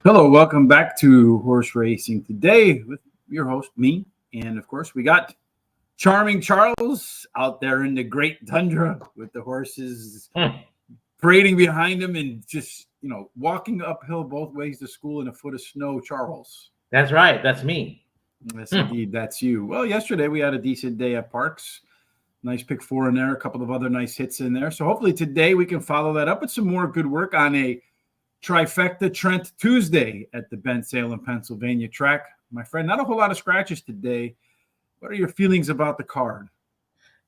Hello, welcome back to Horse Racing Today with your host, me. And of course, we got charming Charles out there in the great tundra with the horses parading behind him and just, walking uphill both ways to school in a foot of snow. Charles. That's right. That's me. Yes, indeed. That's you. Well, yesterday we had a decent day at Parx. Nice pick four in there, a couple of other nice hits in there. So hopefully today we can follow that up with some more good work on a Trifecta Trent Tuesday at the Bensalem, Pennsylvania track. My friend, not a whole lot of scratches today. What are your feelings about the card?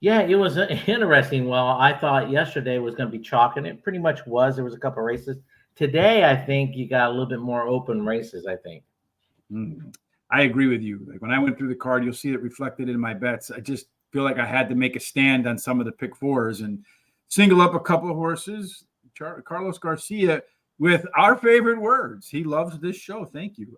Yeah, it was interesting. Well, I thought yesterday was going to be chalk, and it pretty much was. There was a couple of races. Today, I think you got a little bit more open races, I think. I agree with you. Like when I went through the card, you'll see it reflected in my bets. I just feel like I had to make a stand on some of the pick fours and single up a couple of horses. Carlos Garcia, with our favorite words. He loves this show. Thank you.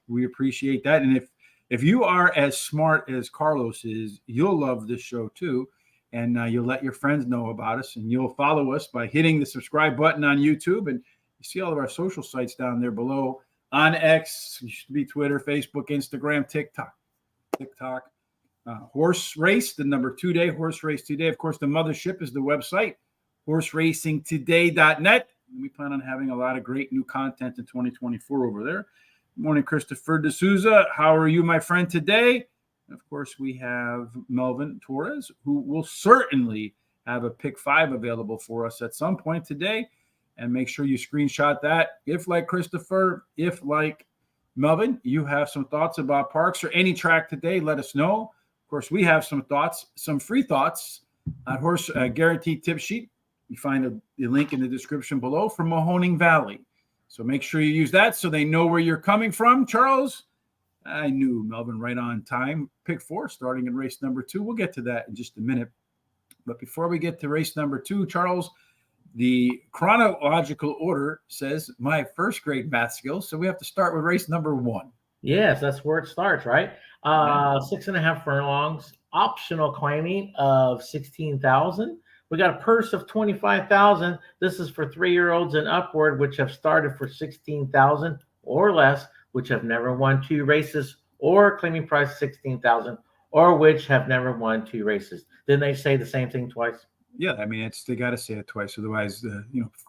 We appreciate that. And if you are as smart as Carlos is, you'll love this show too. And you'll let your friends know about us, and you'll follow us by hitting the subscribe button on YouTube. And you see all of our social sites down there below on X, used to be Twitter, Facebook, Instagram, TikTok. Horse Race, the number 2 day, Horse Race Today. Of course, the mothership is the website, horseracingtoday.net. We plan on having a lot of great new content in 2024 over there. Good morning, Christopher D'Souza. How are you, my friend, today? And of course, we have Melvin Torres, who will certainly have a pick 5 available for us at some point today. And make sure you screenshot that. If, like Christopher, if, like Melvin, you have some thoughts about Parx or any track today, let us know. Of course, we have some thoughts, some free thoughts on Horse Guaranteed Tip Sheet. You find the link in the description below from Mahoning Valley. So make sure you use that so they know where you're coming from. Charles, I knew Melvin right on time. Pick 4 starting in race number 2. We'll get to that in just a minute. But before we get to race number 2, Charles, the chronological order says my first grade math skills. So we have to start with race number 1. Yes, that's where it starts, right? 6.5 furlongs, optional claiming of 16,000. We got a purse of 25,000. This is for 3-year-olds and upward, which have started for 16,000 or less, which have never won 2 races, or claiming price 16,000, or which have never won 2 races. Didn't they say the same thing twice? Yeah, I mean, they got to say it twice. Otherwise,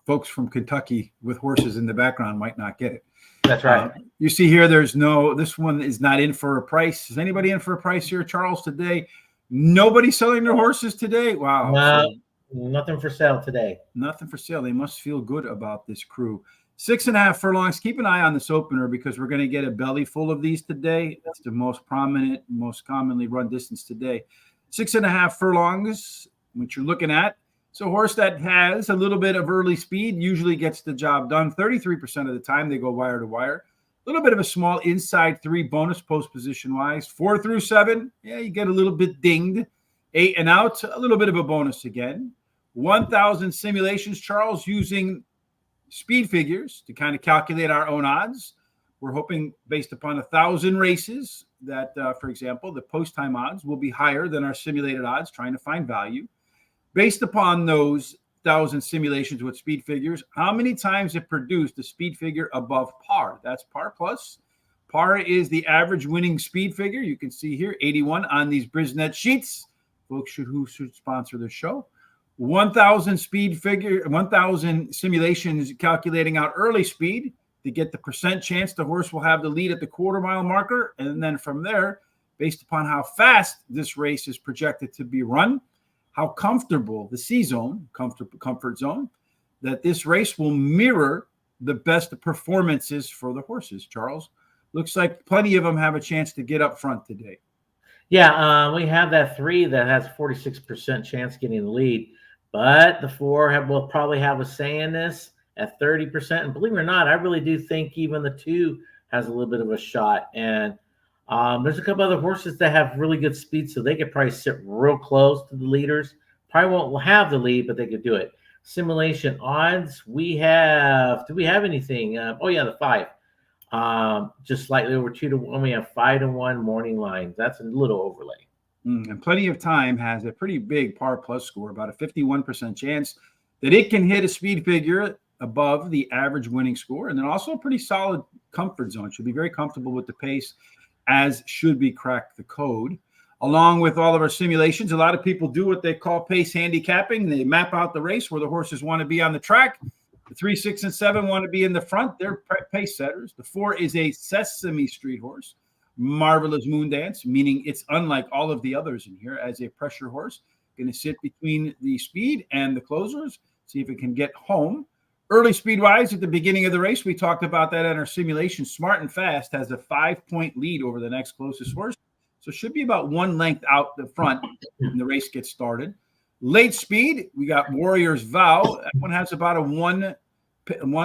folks from Kentucky with horses in the background might not get it. That's right. You see here, this one is not in for a price. Is anybody in for a price here, Charles, today? Nobody selling their horses today? Wow. No. Nothing for sale today. Nothing for sale. They must feel good about this crew. 6.5 furlongs. Keep an eye on this opener because we're going to get a belly full of these today. That's the most prominent, most commonly run distance today. 6.5 furlongs, which you're looking at. So a horse that has a little bit of early speed usually gets the job done. 33% of the time they go wire to wire. A little bit of a small inside 3 bonus post position wise. 4 through 7, yeah, you get a little bit dinged. 8 and out, a little bit of a bonus again. 1,000 simulations, Charles, using speed figures to kind of calculate our own odds. We're hoping based upon 1,000 races that, for example, the post-time odds will be higher than our simulated odds, trying to find value. Based upon those 1,000 simulations with speed figures, how many times it produced a speed figure above par? That's par plus. Par is the average winning speed figure. You can see here, 81 on these Brisnet sheets. Folks who should sponsor the show. 1,000 simulations calculating out early speed to get the percent chance the horse will have the lead at the quarter-mile marker. And then from there, based upon how fast this race is projected to be run, how comfortable the C-zone, comfort zone, that this race will mirror the best performances for the horses, Charles. Looks like plenty of them have a chance to get up front today. Yeah, we have that 3 that has 46% chance getting the lead. But the 4 will probably have a say in this at 30%. And believe it or not, I really do think even the 2 has a little bit of a shot. And there's a couple other horses that have really good speed, so they could probably sit real close to the leaders. Probably won't have the lead, but they could do it. Simulation odds, do we have anything? The 5. Just slightly over 2 to 1. We have 5 to 1 morning lines. That's a little overlay. And Plenty of Time has a pretty big par plus score, about a 51% chance that it can hit a speed figure above the average winning score, and then also a pretty solid comfort zone. Should be very comfortable with the pace, as should be Crack the Code. Along with all of our simulations, a lot of people do what they call pace handicapping. They map out the race where the horses want to be on the track. The 3, 6, and 7 want to be in the front. They're pace setters. The 4 is a Sesame Street horse, Marvelous Moon Dance, meaning it's unlike all of the others in here as a pressure horse. Going to sit between the speed and the closers, see if it can get home. Early speed-wise at the beginning of the race, we talked about that in our simulation. Smart and Fast has a 5-point lead over the next closest horse. So should be about 1 length out the front when the race gets started. Late speed, we got Warrior's Vow. That one has about a one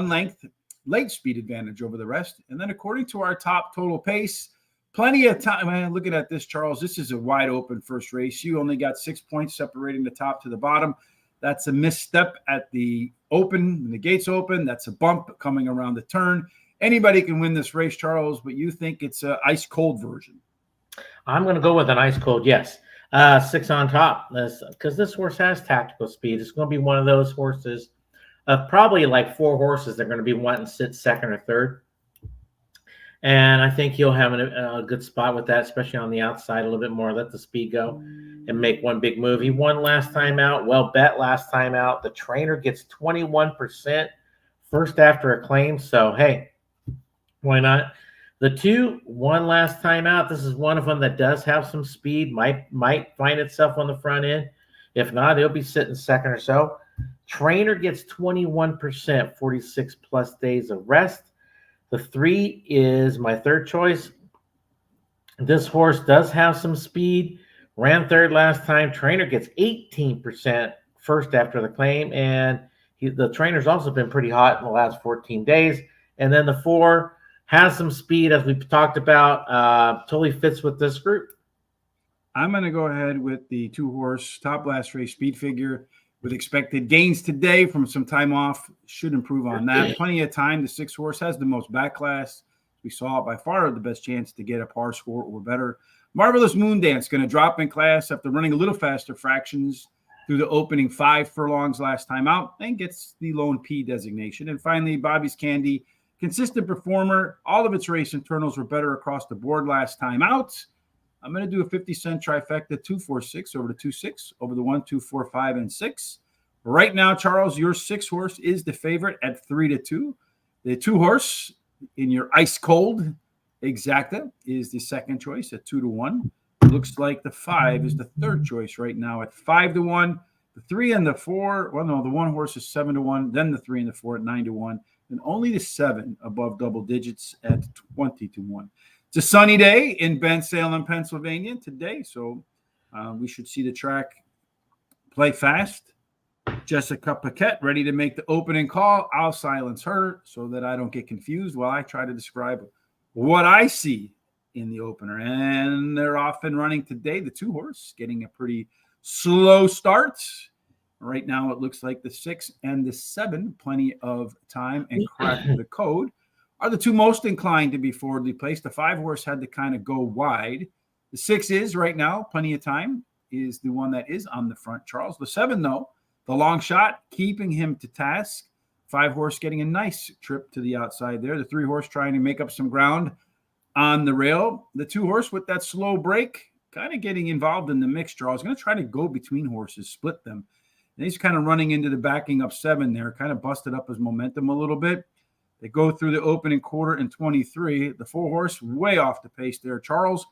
length late speed advantage over the rest. And then according to our top total pace, plenty of time. Man, looking at this, Charles, this is a wide open first race. You only got 6 points separating the top to the bottom. That's a misstep at the open, when the gates open. That's a bump coming around the turn. Anybody can win this race, Charles, but you think it's an ice cold version. I'm going to go with an ice cold, yes. 6 on top, because this horse has tactical speed. It's going to be one of those horses, probably like 4 horses that are going to be wanting to sit second or third. And I think he'll have a good spot with that, especially on the outside a little bit more. Let the speed go and make one big move. He won last time out. Well bet last time out. The trainer gets 21% first after a claim. So, hey, why not? The 2 won last time out. This is one of them that does have some speed, might find itself on the front end. If not, it'll be sitting second or so. Trainer gets 21%, 46 plus days of rest. The 3 is my third choice. This horse does have some speed. Ran third last time. Trainer gets 18% first after the claim. And the trainer's also been pretty hot in the last 14 days. And then the 4 has some speed, as we've talked about. Totally fits with this group. I'm going to go ahead with the 2-horse top last race speed figure with expected gains today from some time off. Should improve on that. Plenty of time. The 6-horse has the most back class. We saw by far the best chance to get a par score or better. Marvelous Moon Dance going to drop in class after running a little faster fractions through the opening 5 furlongs last time out and gets the lone P designation. And finally, Bobby's Candy, consistent performer. All of its race internals were better across the board last time out. I'm going to do a 50-cent trifecta, 2, 4, 6 over the 2, 6 over the 1, 2, 4, 5, and 6. Right now, Charles, your 6-horse is the favorite at 3-2. The 2-horse in your ice cold exacta is the second choice at 2-1. Looks like the 5 is the third choice right now at 5-1. The 3 and the 4, well, no, the 1 horse is 7-1. Then the 3 and the 4 at 9-1. And only the 7 above double digits at 20-1. It's a sunny day in Bensalem, Pennsylvania today, so we should see the track play fast. Jessica Paquette ready to make the opening call. I'll silence her so that I don't get confused while I try to describe what I see in the opener. And they're off and running today. The 2-horse getting a pretty slow start. Right now, it looks like the 6 and the 7, plenty of time, and Crack the Code are the 2 most inclined to be forwardly placed. The 5-horse had to kind of go wide. The 6 is right now, plenty of time, is the one that is on the front, Charles. The 7, though, the long shot, keeping him to task. 5-horse getting a nice trip to the outside there. The 3-horse trying to make up some ground on the rail. The 2-horse with that slow break, kind of getting involved in the mix, Charles. Going to try to go between horses, split them. And he's kind of running into the backing up 7 there, kind of busted up his momentum a little bit. They go through the opening quarter in 23. The 4-horse way off the pace there, Charles.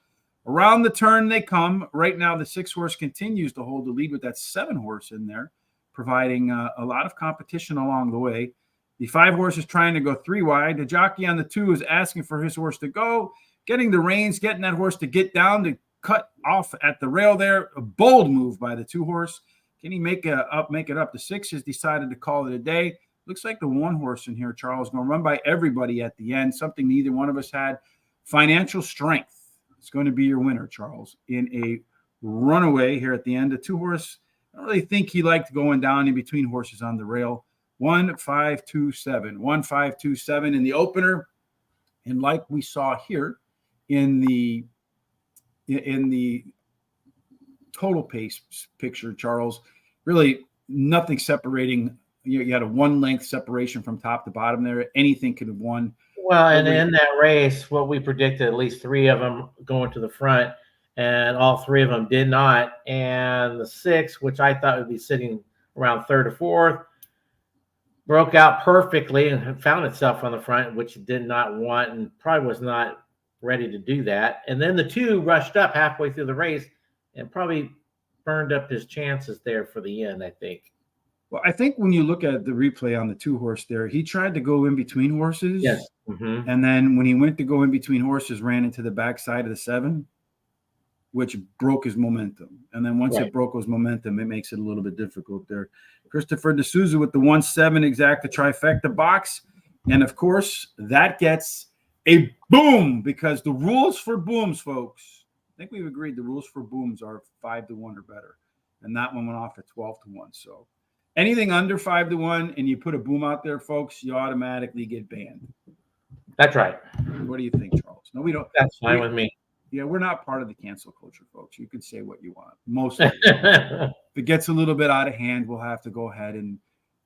Around the turn they come. Right now, the 6-horse continues to hold the lead with that 7-horse in there, providing a lot of competition along the way. The 5-horse is trying to go 3 wide. The jockey on the 2 is asking for his horse to go, getting the reins, getting that horse to get down to cut off at the rail there. A bold move by the 2-horse. Can he make it up? The 6 has decided to call it a day. Looks like the 1-horse in here, Charles, going to run by everybody at the end, something neither one of us had. Financial Strength is going to be your winner, Charles, in a runaway here at the end. The 2-horse, I don't really think he liked going down in between horses on the rail. 1, 5, 2, 7. 1, 5, 2, 7 in the opener. And like we saw here in the total pace picture, Charles, really nothing separating You had a 1 length separation from top to bottom there. Anything could have won. Well, and in that race, what we predicted, at least 3 of them going to the front, and all 3 of them did not. And the 6, which I thought would be sitting around 3rd or 4th, broke out perfectly and found itself on the front, which it did not want and probably was not ready to do that. And then the 2 rushed up halfway through the race and probably burned up his chances there for the end, I think. Well, I think when you look at the replay on the 2 horse there, he tried to go in between horses. Yes. Mm-hmm. And then when he went to go in between horses, ran into the backside of the 7, which broke his momentum. And then once it broke his momentum, it makes it a little bit difficult there. Christopher D'Souza with the 1-7 exacta trifecta box. And of course, that gets a boom, because the rules for booms, folks, I think we've agreed the rules for booms are 5-1 or better. And that one went off at 12-1. So anything under 5-1 and you put a boom out there, folks, you automatically get banned. That's right. What do you think, Charles? No, we don't. That's fine with me. Yeah, we're not part of the cancel culture, folks. You can say what you want. Mostly. If it gets a little bit out of hand, we'll have to go ahead and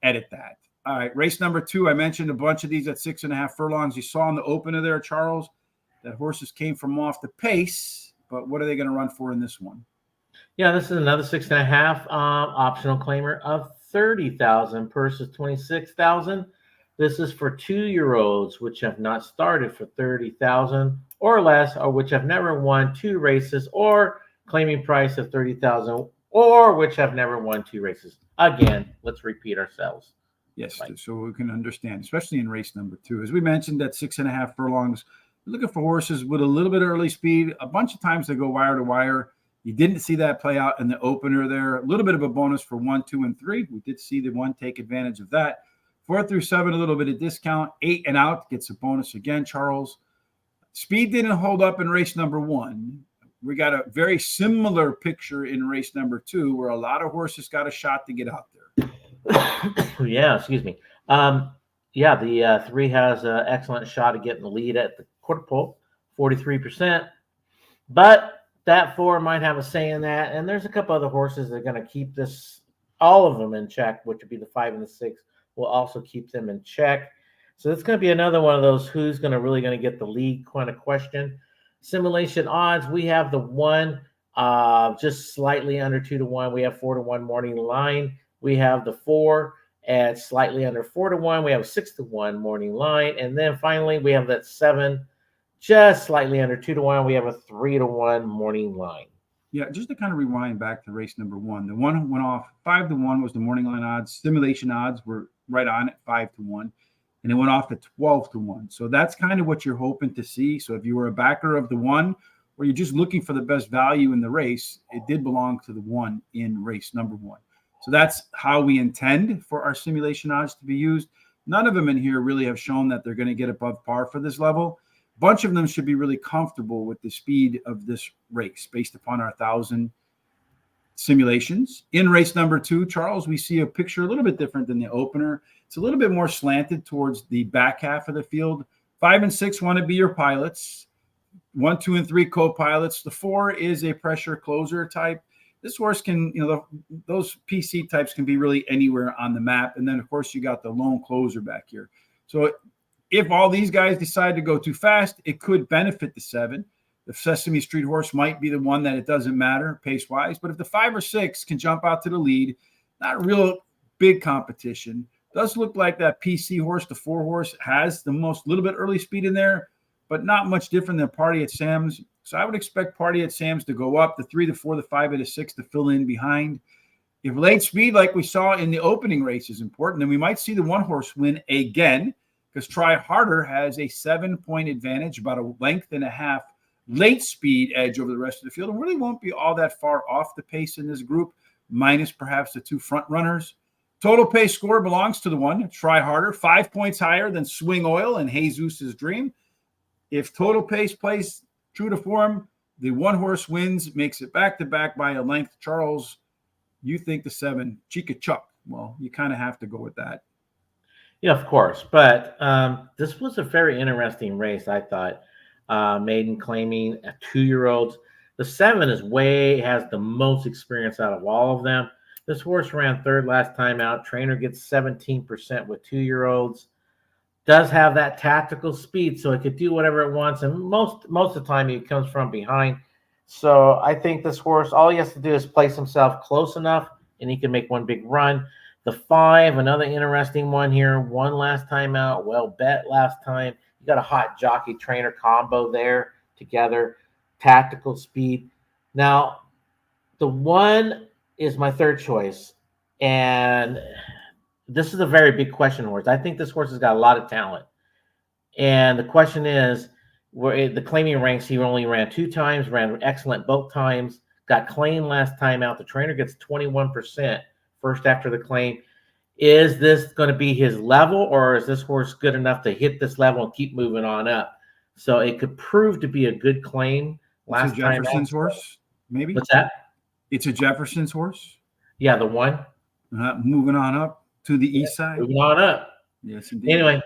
edit that. All right, race number 2. I mentioned a bunch of these at 6.5 furlongs. You saw in the opener there, Charles, that horses came from off the pace. But what are they going to run for in this one? Yeah, this is another 6.5 optional claimer of 30,000 versus 26,000. This is for 2-year-olds which have not started for 30,000 or less, or which have never won 2 races, or claiming price of 30,000, or which have never won 2 races. Again, let's repeat ourselves. Yes, so we can understand, especially in race number 2. As we mentioned, at 6.5 furlongs, we're looking for horses with a little bit of early speed. A bunch of times they go wire to wire. You didn't see that play out in the opener there. A little bit of a bonus for 1, 2, and 3. We did see the 1 take advantage of that. 4 through 7, a little bit of discount. 8 and out gets a bonus again, Charles. Speed didn't hold up in race number 1. We got a very similar picture in race number 2, where a lot of horses got a shot to get out there. Yeah, excuse me. Yeah, the 3 has an excellent shot at getting the lead at the quarter pole, 43%. But that 4 might have a say in that. And there's a couple other horses that are going to keep this, all of them in check, which would be the 5 and the 6, will also keep them in check. So it's going to be another one of those who's really going to get the lead kind of question. Simulation odds, we have the 1 just slightly under 2-1. We have 4-1 morning line. We have the 4 at slightly under 4-1. We have a 6-1 morning line. And then finally, we have that 7 just slightly under 2-1. We have a 3-1 morning line. Yeah, just to kind of rewind back to race number 1. The 1 went off 5-1 was the morning line odds. Simulation odds were right on at 5-1. And it went off to 12-1. So that's kind of what you're hoping to see. So if you were a backer of the 1, or you're just looking for the best value in the race, it did belong to the 1 in race number 1. So that's how we intend for our simulation odds to be used. None of them in here really have shown that they're going to get above par for this level. A bunch of them should be really comfortable with the speed of this race based upon our 1,000 simulations. In race number 2, Charles, we see a picture a little bit different than the opener. It's a little bit more slanted towards the back half of the field. 5 and 6 want to be your pilots. 1, 2, and 3 co-pilots. The 4 is a pressure closer type. This horse can, those PC types can be really anywhere on the map. And then, of course, you got the lone closer back here. So if all these guys decide to go too fast, it could benefit the 7. The Sesame Street horse might be the one that it doesn't matter pace-wise. But if the 5 or 6 can jump out to the lead, not real big competition. Does look like that PC horse, the 4 horse, has the most little bit early speed in there, but not much different than Party at Sam's. So I would expect Party at Sam's to go up, the 3, the 4, the 5, and the 6 to fill in behind. If late speed, like we saw in the opening race, is important, then we might see the 1 horse win again, because Try Harder has a 7-point advantage, about a length and a half late speed edge over the rest of the field, and really won't be all that far off the pace in this group, minus perhaps the 2 front runners. Total pace score belongs to the 1, Try Harder, 5 points higher than Swing Oil and Jesus' Dream. If total pace plays true to form, the 1 horse wins, makes it back-to-back by a length. Charles, you think the 7, Chica Chuck. Well, you kind of have to go with that. Yeah, of course. But this was a very interesting race, I thought. Maiden claiming a 2-year-olds. The 7 has the most experience out of all of them. This horse ran third last time out. Trainer gets 17% with 2-year-olds. Does have that tactical speed, so it could do whatever it wants. And most of the time, he comes from behind. So I think this horse, all he has to do is place himself close enough, and he can make one big run. The 5, another interesting one here. Won last time out. Well bet last time. You got a hot jockey trainer combo there together. Tactical speed. Now, the 1 is my third choice. And this is a very big question horse. I think this horse has got a lot of talent. And the question is, where the claiming ranks, he only ran 2 times, ran excellent both times, got claimed last time out. The trainer gets 21% first after the claim. Is this going to be his level, or is this horse good enough to hit this level and keep moving on up? So it could prove to be a good claim last it's a Jefferson's horse, maybe? What's that? It's a Jefferson's horse? Yeah, the 1. Moving on up to the east side. Moving on up. Yes, indeed. Anyway,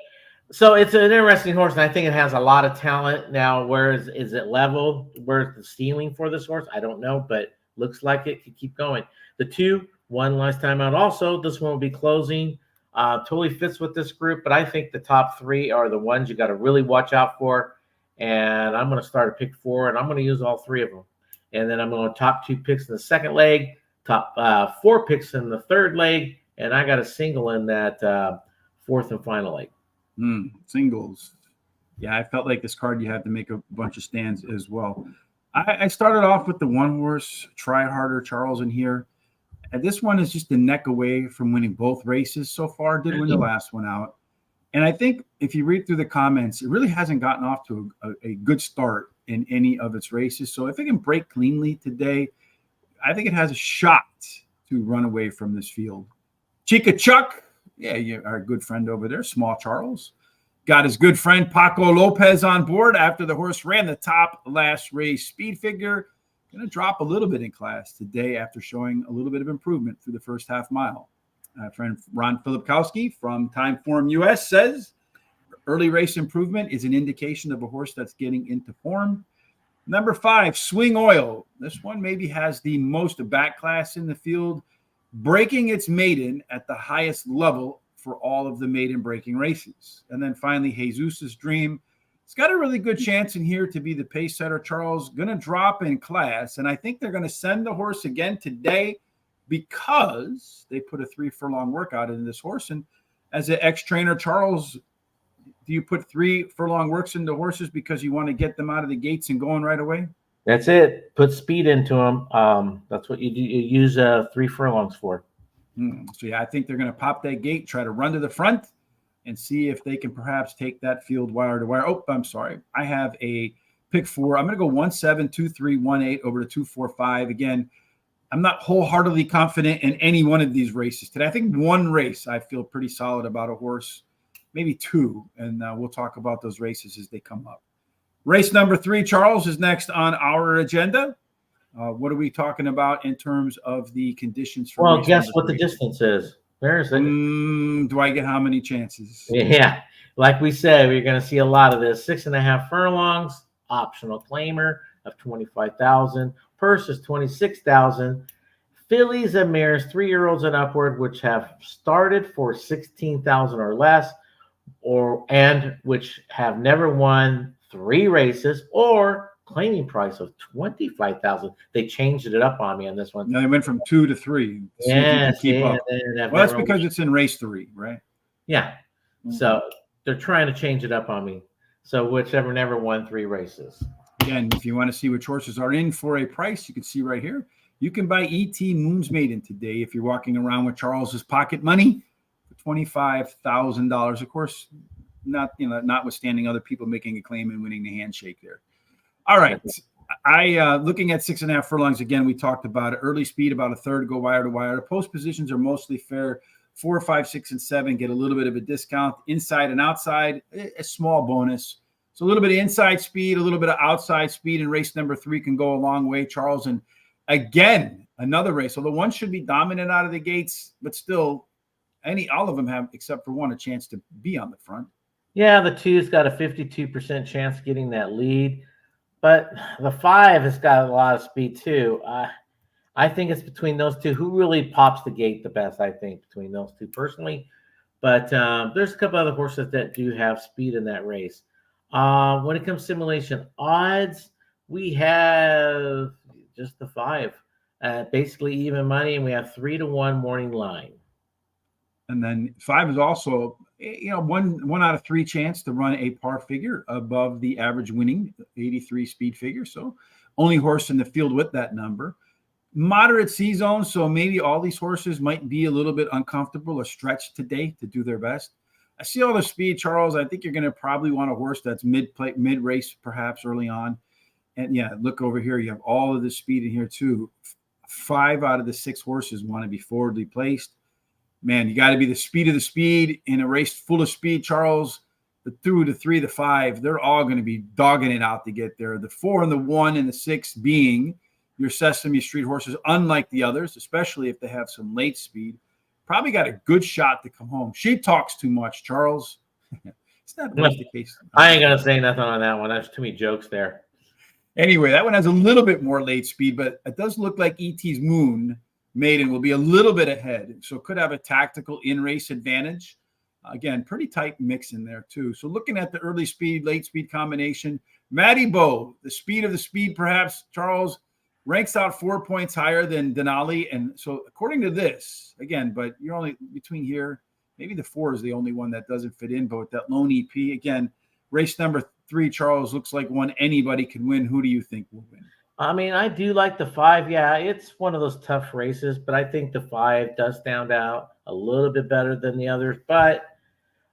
so it's an interesting horse, and I think it has a lot of talent. Now, where is it level? Where's the ceiling for this horse? I don't know, but looks like it could keep going. The 2 won last time out also. This one will be closing. Totally fits with this group, but I think the top 3 are the ones you got to really watch out for. And I'm going to start a pick 4, and I'm going to use all 3 of them. And then I'm going to top 2 picks in the second leg, top 4 picks in the third leg, and I got a single in that fourth and final leg. Singles. Yeah, I felt like this card you had to make a bunch of stands as well. I started off with the 1 horse, Try Harder Charles in here. And this one is just a neck away from winning both races so far. Did win the last one out. And I think if you read through the comments, it really hasn't gotten off to a good start in any of its races. So if it can break cleanly today, I think it has a shot to run away from this field. Chica Chuck, yeah, our good friend over there, Small Charles, got his good friend Paco Lopez on board after the horse ran the top last race. Speed figure going to drop a little bit in class today after showing a little bit of improvement through the first half mile. Friend Ron Filipkowski from Timeform US says early race improvement is an indication of a horse that's getting into form. Number 5, Swing Oil. This one maybe has the most back class in the field, breaking its maiden at the highest level for all of the maiden breaking races. And then finally, Jesus's Dream. It's got a really good chance in here to be the pace setter. Charles going to drop in class, and I think they're going to send the horse again today because they put a 3 furlong workout into this horse. And as an ex-trainer, Charles, do you put 3 furlong works into horses because you want to get them out of the gates and going right away? That's it. Put speed into them. That's what you do. You use 3 furlongs for. So, yeah, I think they're going to pop that gate, try to run to the front, and see if they can perhaps take that field wire to wire. Oh, I'm sorry. I have a pick 4. I'm going to go 1, 7, 2, 3, 1, 8 over to 2, 4, 5. Again, I'm not wholeheartedly confident in any one of these races today. I think 1 race I feel pretty solid about a horse, maybe 2, and we'll talk about those races as they come up. Race number 3, Charles, is next on our agenda. What are we talking about in terms of the conditions for? Well, guess what the distance is. There's it. Do I get how many chances? Yeah, like we said, we're going to see a lot of this. 6.5 furlongs, optional claimer of 25,000. Purse is 26,000. Fillies and mares, 3-year-olds and upward, which have started for 16,000 or less, and which have never won 3 races or claiming price of 25,000. They changed it up on me on this one. No, they went from 2 to 3. Yes, well, that's because it's in race 3, right? Yeah. Mm-hmm. So they're trying to change it up on me. So whichever never won 3 races. Again, if you want to see which horses are in for a price, you can see right here. You can buy E.T. Moon's Maiden today if you're walking around with Charles's pocket money for $25,000. Of course, notwithstanding other people making a claim and winning the handshake there. All right. Looking at 6.5 furlongs again, we talked about it. Early speed, about a third go wire to wire. The post positions are mostly fair. 4, 5, 6, and 7 get a little bit of a discount. Inside and outside, a small bonus. So a little bit of inside speed, a little bit of outside speed in race number 3 can go a long way, Charles. And again, another race. So the one should be dominant out of the gates, but still, all of them have, except for one, a chance to be on the front. Yeah, the 2's got a 52% chance of getting that lead, but the 5 has got a lot of speed too. I think it's between those two. Who really pops the gate the best? I think between those two personally. But there's a couple other horses that do have speed in that race. When it comes to simulation odds, we have just the 5, basically even money, and we have 3-1 morning line. And then 5 is also, one out of 3 chance to run a par figure above the average winning 83 speed figure. So only horse in the field with that number. Moderate C zone, so maybe all these horses might be a little bit uncomfortable or stretched today to do their best. I see all the speed, Charles. I think you're going to probably want a horse that's mid race, perhaps early on. And yeah, look over here. You have all of the speed in here too. 5 out of the 6 horses want to be forwardly placed. Man, you got to be the speed of the speed in a race full of speed, Charles. The 2, the 3, the 5, they're all going to be dogging it out to get there. The 4 and the 1 and the 6 being your Sesame Street horses, unlike the others, especially if they have some late speed, probably got a good shot to come home. She talks too much, Charles. It's not always the case. I ain't going to say nothing on that one. There's too many jokes there. Anyway, that one has a little bit more late speed, but it does look like E.T.'s Moon Maiden will be a little bit ahead, so could have a tactical in-race advantage. Again, pretty tight mix in there too. So looking at the early speed, late speed combination, Matty Bow, the speed of the speed, perhaps, Charles, ranks out 4 points higher than Denali. And so according to this, again, but you're only between here, maybe the 4 is the only one that doesn't fit in, but with that lone EP, again, race number 3, Charles, looks like one anybody can win. Who do you think will win? I mean, I do like the 5. Yeah, it's one of those tough races, but I think the 5 does stand out a little bit better than the others. But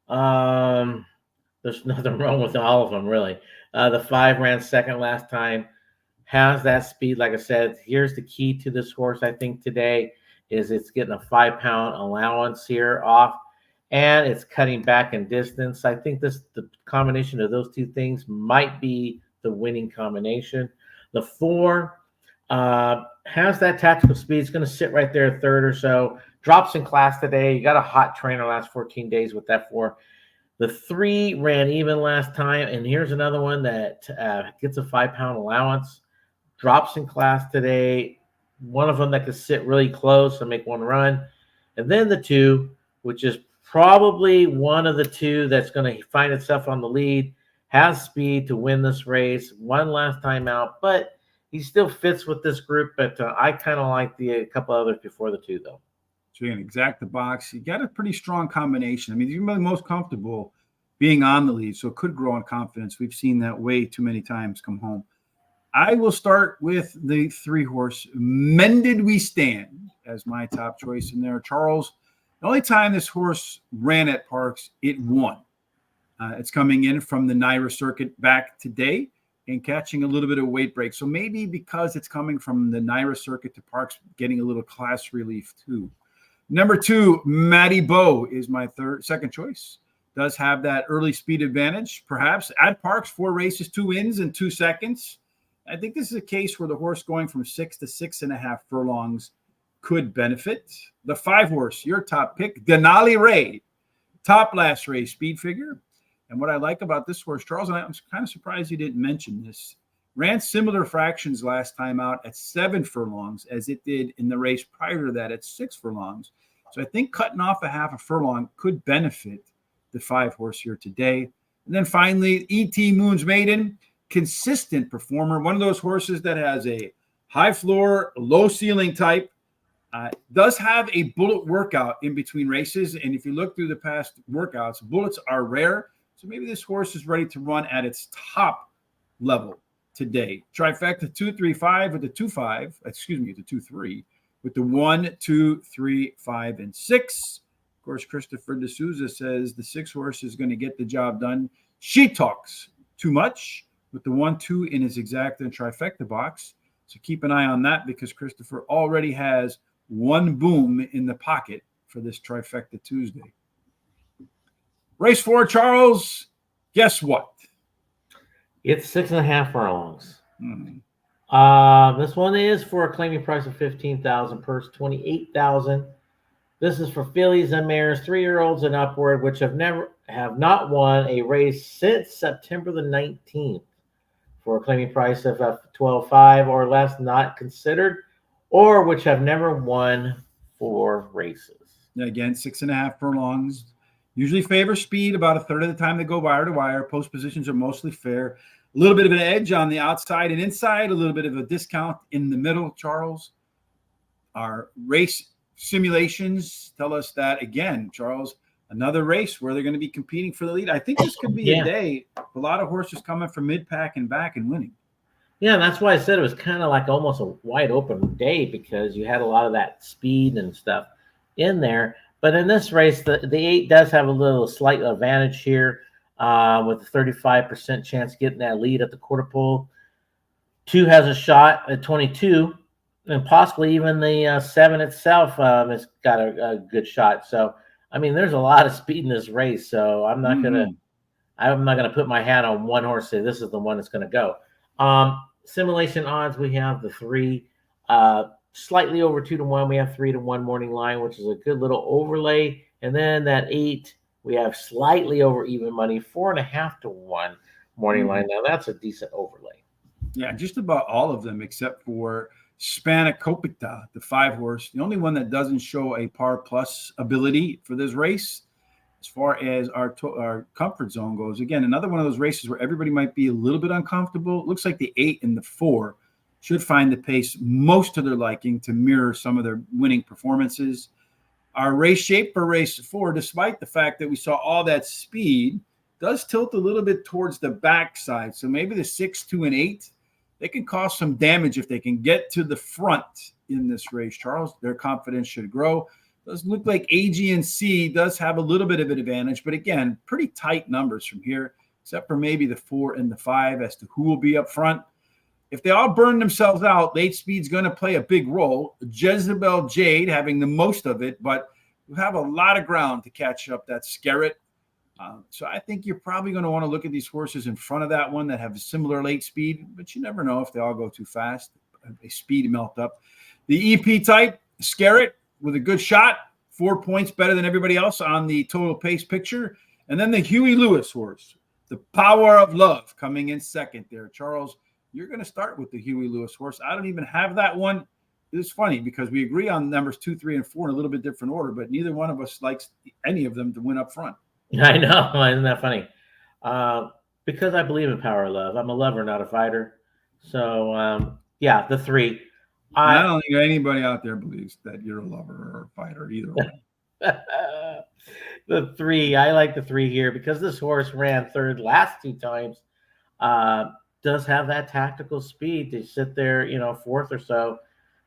there's nothing wrong with all of them, really. The 5 ran second last time, has that speed. Like I said, here's the key to this horse, I think, today is it's getting a 5-pound allowance here off, and it's cutting back in distance. I think the combination of those 2 things might be the winning combination. The 4 has that tactical speed. It's going to sit right there, third or so. Drops in class today. You got a hot trainer last 14 days with that 4. The 3 ran even last time, and here's another one that gets a 5-pound allowance. Drops in class today. One of them that could sit really close and make one run. And then the 2, which is probably one of the 2 that's going to find itself on the lead, has speed to win this race. One last time out, but he still fits with this group. But I kind of like a couple others before the 2, though. So you're going to exact the box. You got a pretty strong combination. I mean, you're really most comfortable being on the lead, so it could grow in confidence. We've seen that way too many times come home. I will start with the 3-horse Mended We Stand as my top choice in there. Charles, the only time this horse ran at Parx, it won. It's coming in from the Naira circuit back today and catching a little bit of weight break. So maybe because it's coming from the Naira circuit to Parx, getting a little class relief too. Number 2, Matty Bow is my second choice. Does have that early speed advantage, perhaps. At Parx, 4 races, 2 wins in 2 seconds. I think this is a case where the horse going from 6 to 6.5 furlongs could benefit. The 5-horse, your top pick, Denali Ray, top last race speed figure. And what I like about this horse, Charles, and I'm kind of surprised you didn't mention this, ran similar fractions last time out at 7 furlongs as it did in the race prior to that at 6 furlongs. So I think cutting off a half a furlong could benefit the 5-horse here today. And then finally, E.T. Moon's Maiden, consistent performer, one of those horses that has a high floor, low ceiling type, does have a bullet workout in between races. And if you look through the past workouts, bullets are rare. So maybe this horse is ready to run at its top level today. Trifecta 2-3-5 with the 2-5, excuse me, the 2-3 with the 1, 2, 3, 5, and 6. Of course, Christopher D'Souza says the 6 horse is going to get the job done. She talks too much with the 1, 2 in his exacta and trifecta box. So keep an eye on that because Christopher already has 1 boom in the pocket for this Trifecta Tuesday. Race 4, Charles. Guess what? It's 6.5 furlongs. This one is for a claiming price of $15,000, purse $28,000. This is for fillies and mares, 3-year-olds and upward, which have not won a race since September the 19th. For a claiming price of $12,500 or less, not considered. or which have never won 4 races. Again, 6.5 furlongs. Usually favor speed about a third of the time they go wire to wire. Post positions are mostly fair. A little bit of an edge on the outside and inside, a little bit of a discount in the middle, Charles. Our race simulations tell us that, again, Charles, another race where they're going to be competing for the lead. I think this could be a day, a lot of horses coming from mid-pack and back and winning. Yeah, that's why I said it was kind of like almost a wide open day because you had a lot of that speed and stuff in there. But in this race, the 8 does have a little slight advantage here with a 35% chance getting that lead at the quarter pole. 2 has a shot at 22, and possibly even the 7 itself has got a good shot. So, I mean, there's a lot of speed in this race. So I'm not gonna put my hat on one horse and say this is the one that's gonna go. Simulation odds, we have the 3, slightly over 2-1. We have 3-1 morning line, which is a good little overlay. And then that 8, we have slightly over even money, 4.5-1 morning line. Now that's a decent overlay. Yeah, just about all of them except for Spanakopita, the 5 horse. The only one that doesn't show a par plus ability for this race. As far as our comfort zone goes, again, another one of those races where everybody might be a little bit uncomfortable. It looks like the 8 and the 4 should find the pace most to their liking to mirror some of their winning performances. Our race shape for race 4, despite the fact that we saw all that speed, does tilt a little bit towards the backside. So maybe the 6, 2, and 8, they can cause some damage if they can get to the front in this race, Charles. Their confidence should grow. Does look like AG and C does have a little bit of an advantage, but again, pretty tight numbers from here, except for maybe the 4 and the 5 as to who will be up front. If they all burn themselves out, late speed's going to play a big role. Jezebel Jade having the most of it, but we have a lot of ground to catch up that Scarrett. So I think you're probably going to want to look at these horses in front of that one that have a similar late speed, but you never know if they all go too fast. A speed melt up. The EP type, Scarrett, with a good shot, 4 points better than everybody else on the total pace picture. And then the Huey Lewis horse, the Power of Love, coming in second there. Charles, you're going to start with the Huey Lewis horse. I don't even have that one. It's funny because we agree on numbers 2, 3, and 4 in a little bit different order, but neither one of us likes any of them to win up front. I know. Isn't that funny? Because I believe in Power of Love. I'm a lover, not a fighter. So, yeah, the 3. I don't think anybody out there believes that you're a lover or a fighter either way. The 3, I like the 3 here because this horse ran third last 2 times. Does have that tactical speed to sit there, fourth or so.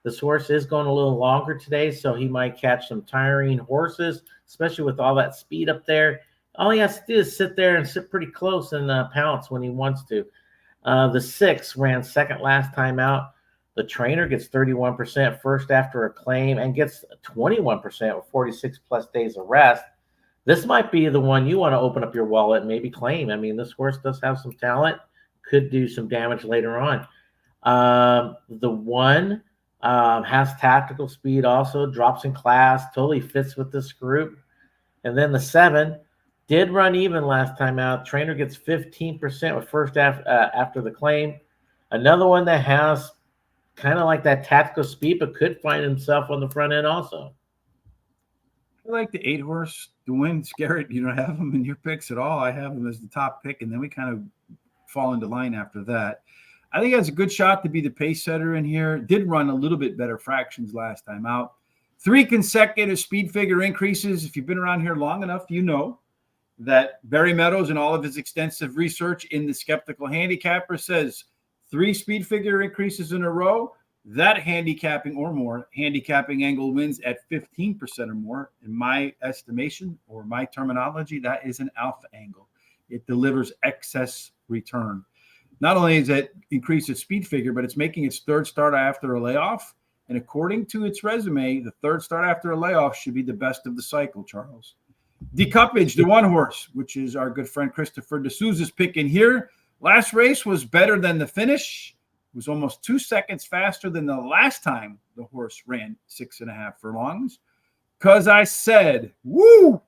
This horse is going a little longer today, so he might catch some tiring horses, especially with all that speed up there. All he has to do is sit there and sit pretty close and pounce when he wants to. The 6 ran second last time out. The trainer gets 31% first after a claim and gets 21% with 46 plus days of rest. This might be the one you want to open up your wallet and maybe claim. I mean, this horse does have some talent, could do some damage later on. The 1 has tactical speed also, drops in class, totally fits with this group. And then the 7 did run even last time out. Trainer gets 15% with first after the claim. Another one that has kind of like that tactical speed, but could find himself on the front end also. I like the 8 horse to win. Scarrett, you don't have him in your picks at all. I have him as the top pick, and then we kind of fall into line after that. I think he has a good shot to be the pace setter in here. Did run a little bit better fractions last time out. 3 consecutive speed figure increases. If you've been around here long enough, you know that Barry Meadows and all of his extensive research in the Skeptical Handicapper says 3 speed figure increases in a row. That handicapping angle wins at 15% or more. In my estimation or my terminology, that is an alpha angle. It delivers excess return. Not only does it increase its speed figure, but it's making its third start after a layoff. And according to its resume, the third start after a layoff should be the best of the cycle, Charles. Decoupage, the 1 horse, which is our good friend Christopher D'Souza's pick in here. Last race was better than the finish. It was almost 2 seconds faster than the last time the horse ran 6.5 furlongs. Because I said, woo,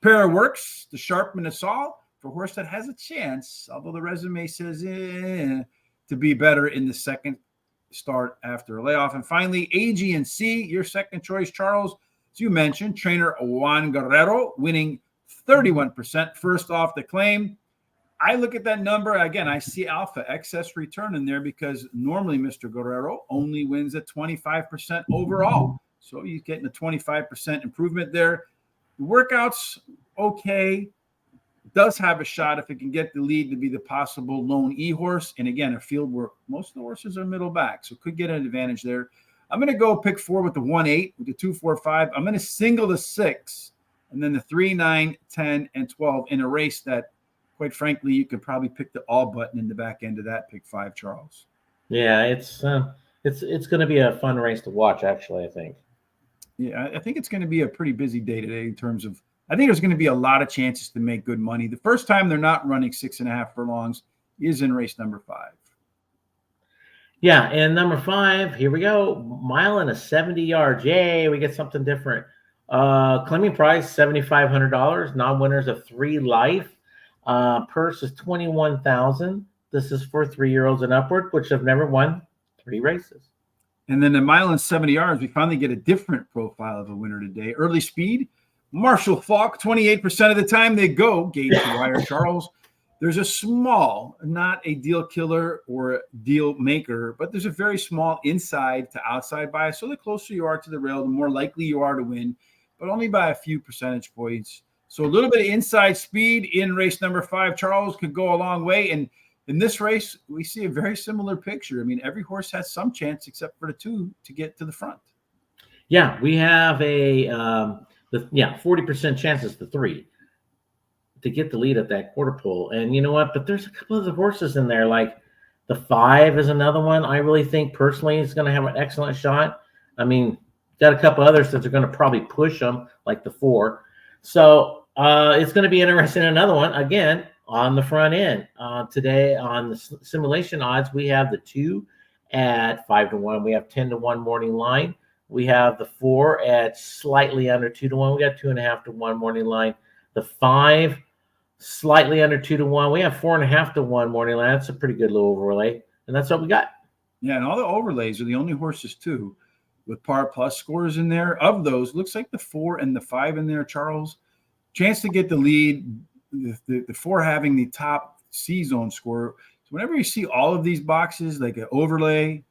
pair works to sharpen us all for a horse that has a chance, although the resume says to be better in the second start after a layoff. And finally, AG&C, your second choice, Charles, as you mentioned, trainer Juan Guerrero winning 31% first off the claim. I look at that number again. I see alpha excess return in there because normally Mr. Guerrero only wins at 25% overall. So he's getting a 25% improvement there. The workout's okay. Does have a shot if it can get the lead to be the possible lone e-horse. And again, a field where most of the horses are middle back, so could get an advantage there. I'm going to go pick 4 with the 1-8, with the 2-4-5. I'm going to single the 6, and then the 3, 9, 10, and 12 in a race that, quite frankly, you could probably pick the all button in the back end of that. Pick 5, Charles. Yeah, it's going to be a fun race to watch. Actually, I think. Yeah, I think it's going to be a pretty busy day today in terms of. I think there's going to be a lot of chances to make good money. The first time they're not running 6.5 furlongs is in race number 5. Yeah, and number 5, here we go. Mile and a 70 yards. Yay, we get something different. Claiming price $7,500. Non-winners of 3 life. Purse is $21,000. This is for 3-year-olds and upward, which have never won 3 races. And then the mile and 70 yards, we finally get a different profile of a winner today. Early speed. Marshall Falk, 28% of the time they go gauge the wire, Charles. There's a small, not a deal killer or a deal maker, but there's a very small inside to outside bias. So the closer you are to the rail, the more likely you are to win, but only by a few percentage points. So a little bit of inside speed in race number 5, Charles, could go a long way. And in this race, we see a very similar picture. I mean, every horse has some chance except for the 2 to get to the front. Yeah, we have a 40% chances to 3 to get the lead at that quarter pole. And you know what? But there's a couple of the horses in there. Like the 5 is another one. I really think personally is going to have an excellent shot. I mean, got a couple others that are going to probably push them, like the 4. So it's going to be interesting. Another one again on the front end. Today on the simulation odds, we have the 2 at 5-1. We have 10-1 morning line. We have the 4 at slightly under 2-1. We got 2.5-1 morning line. The 5 slightly under 2-1. We have 4.5-1 morning line. That's a pretty good little overlay, and that's what we got. Yeah, and all the overlays are the only horses too, with par plus scores in there. Of those, looks like the 4 and the 5 in there, Charles. Chance to get the lead. The 4 having the top C zone score. So whenever you see all of these boxes, like an overlay,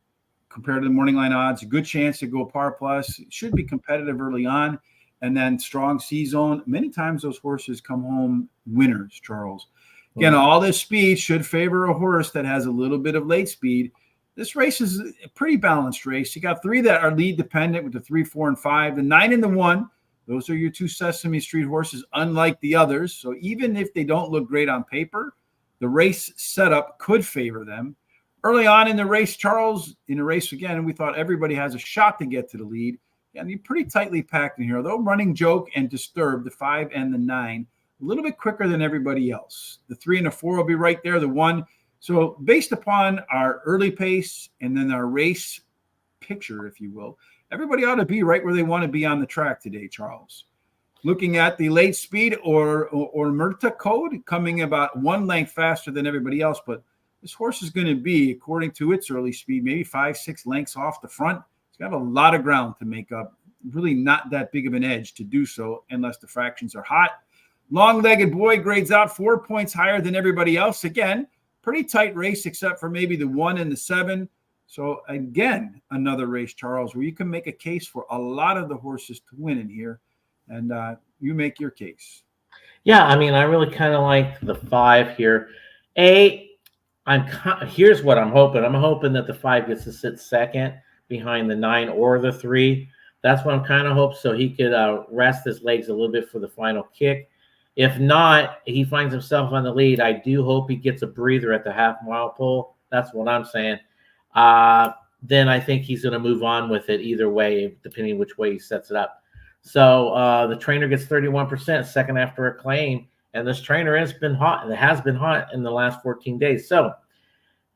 compared to the morning line odds, a good chance to go par plus. It should be competitive early on. And then strong C zone. Many times those horses come home winners, Charles. Again, all this speed should favor a horse that has a little bit of late speed. This race is a pretty balanced race. You got 3 that are lead dependent with the 3, 4, and 5. The 9 and the 1, those are your 2 Sesame Street horses, unlike the others. So even if they don't look great on paper, the race setup could favor them. Early on in the race, Charles, in a race again, we thought everybody has a shot to get to the lead. And you're pretty tightly packed in here. Although Running Joke and Disturb, the 5 and the 9, a little bit quicker than everybody else. The 3 and the 4 will be right there, the 1. So based upon our early pace and then our race picture, if you will, everybody ought to be right where they want to be on the track today, Charles. Looking at the late speed or Murta code, coming about 1 length faster than everybody else, but this horse is going to be, according to its early speed, maybe 5-6 lengths off the front. It's got a lot of ground to make up. Really not that big of an edge to do so unless the fractions are hot. Long-legged boy grades out 4 points higher than everybody else. Again, pretty tight race except for maybe the 1 and the 7. So again, another race, Charles, where you can make a case for a lot of the horses to win in here. And you make your case. Yeah, I mean, I really kind of like the 5 here. Here's what I'm hoping. I'm hoping that the 5 gets to sit second behind the 9 or the 3. That's what I'm kind of hoping, so he could rest his legs a little bit for the final kick. If not, he finds himself on the lead. I do hope he gets a breather at the half-mile pole. That's what I'm saying. Then I think he's going to move on with it either way, depending which way he sets it up. So the trainer gets 31%, second after a claim. And this trainer has been hot. It has been hot in the last 14 days. So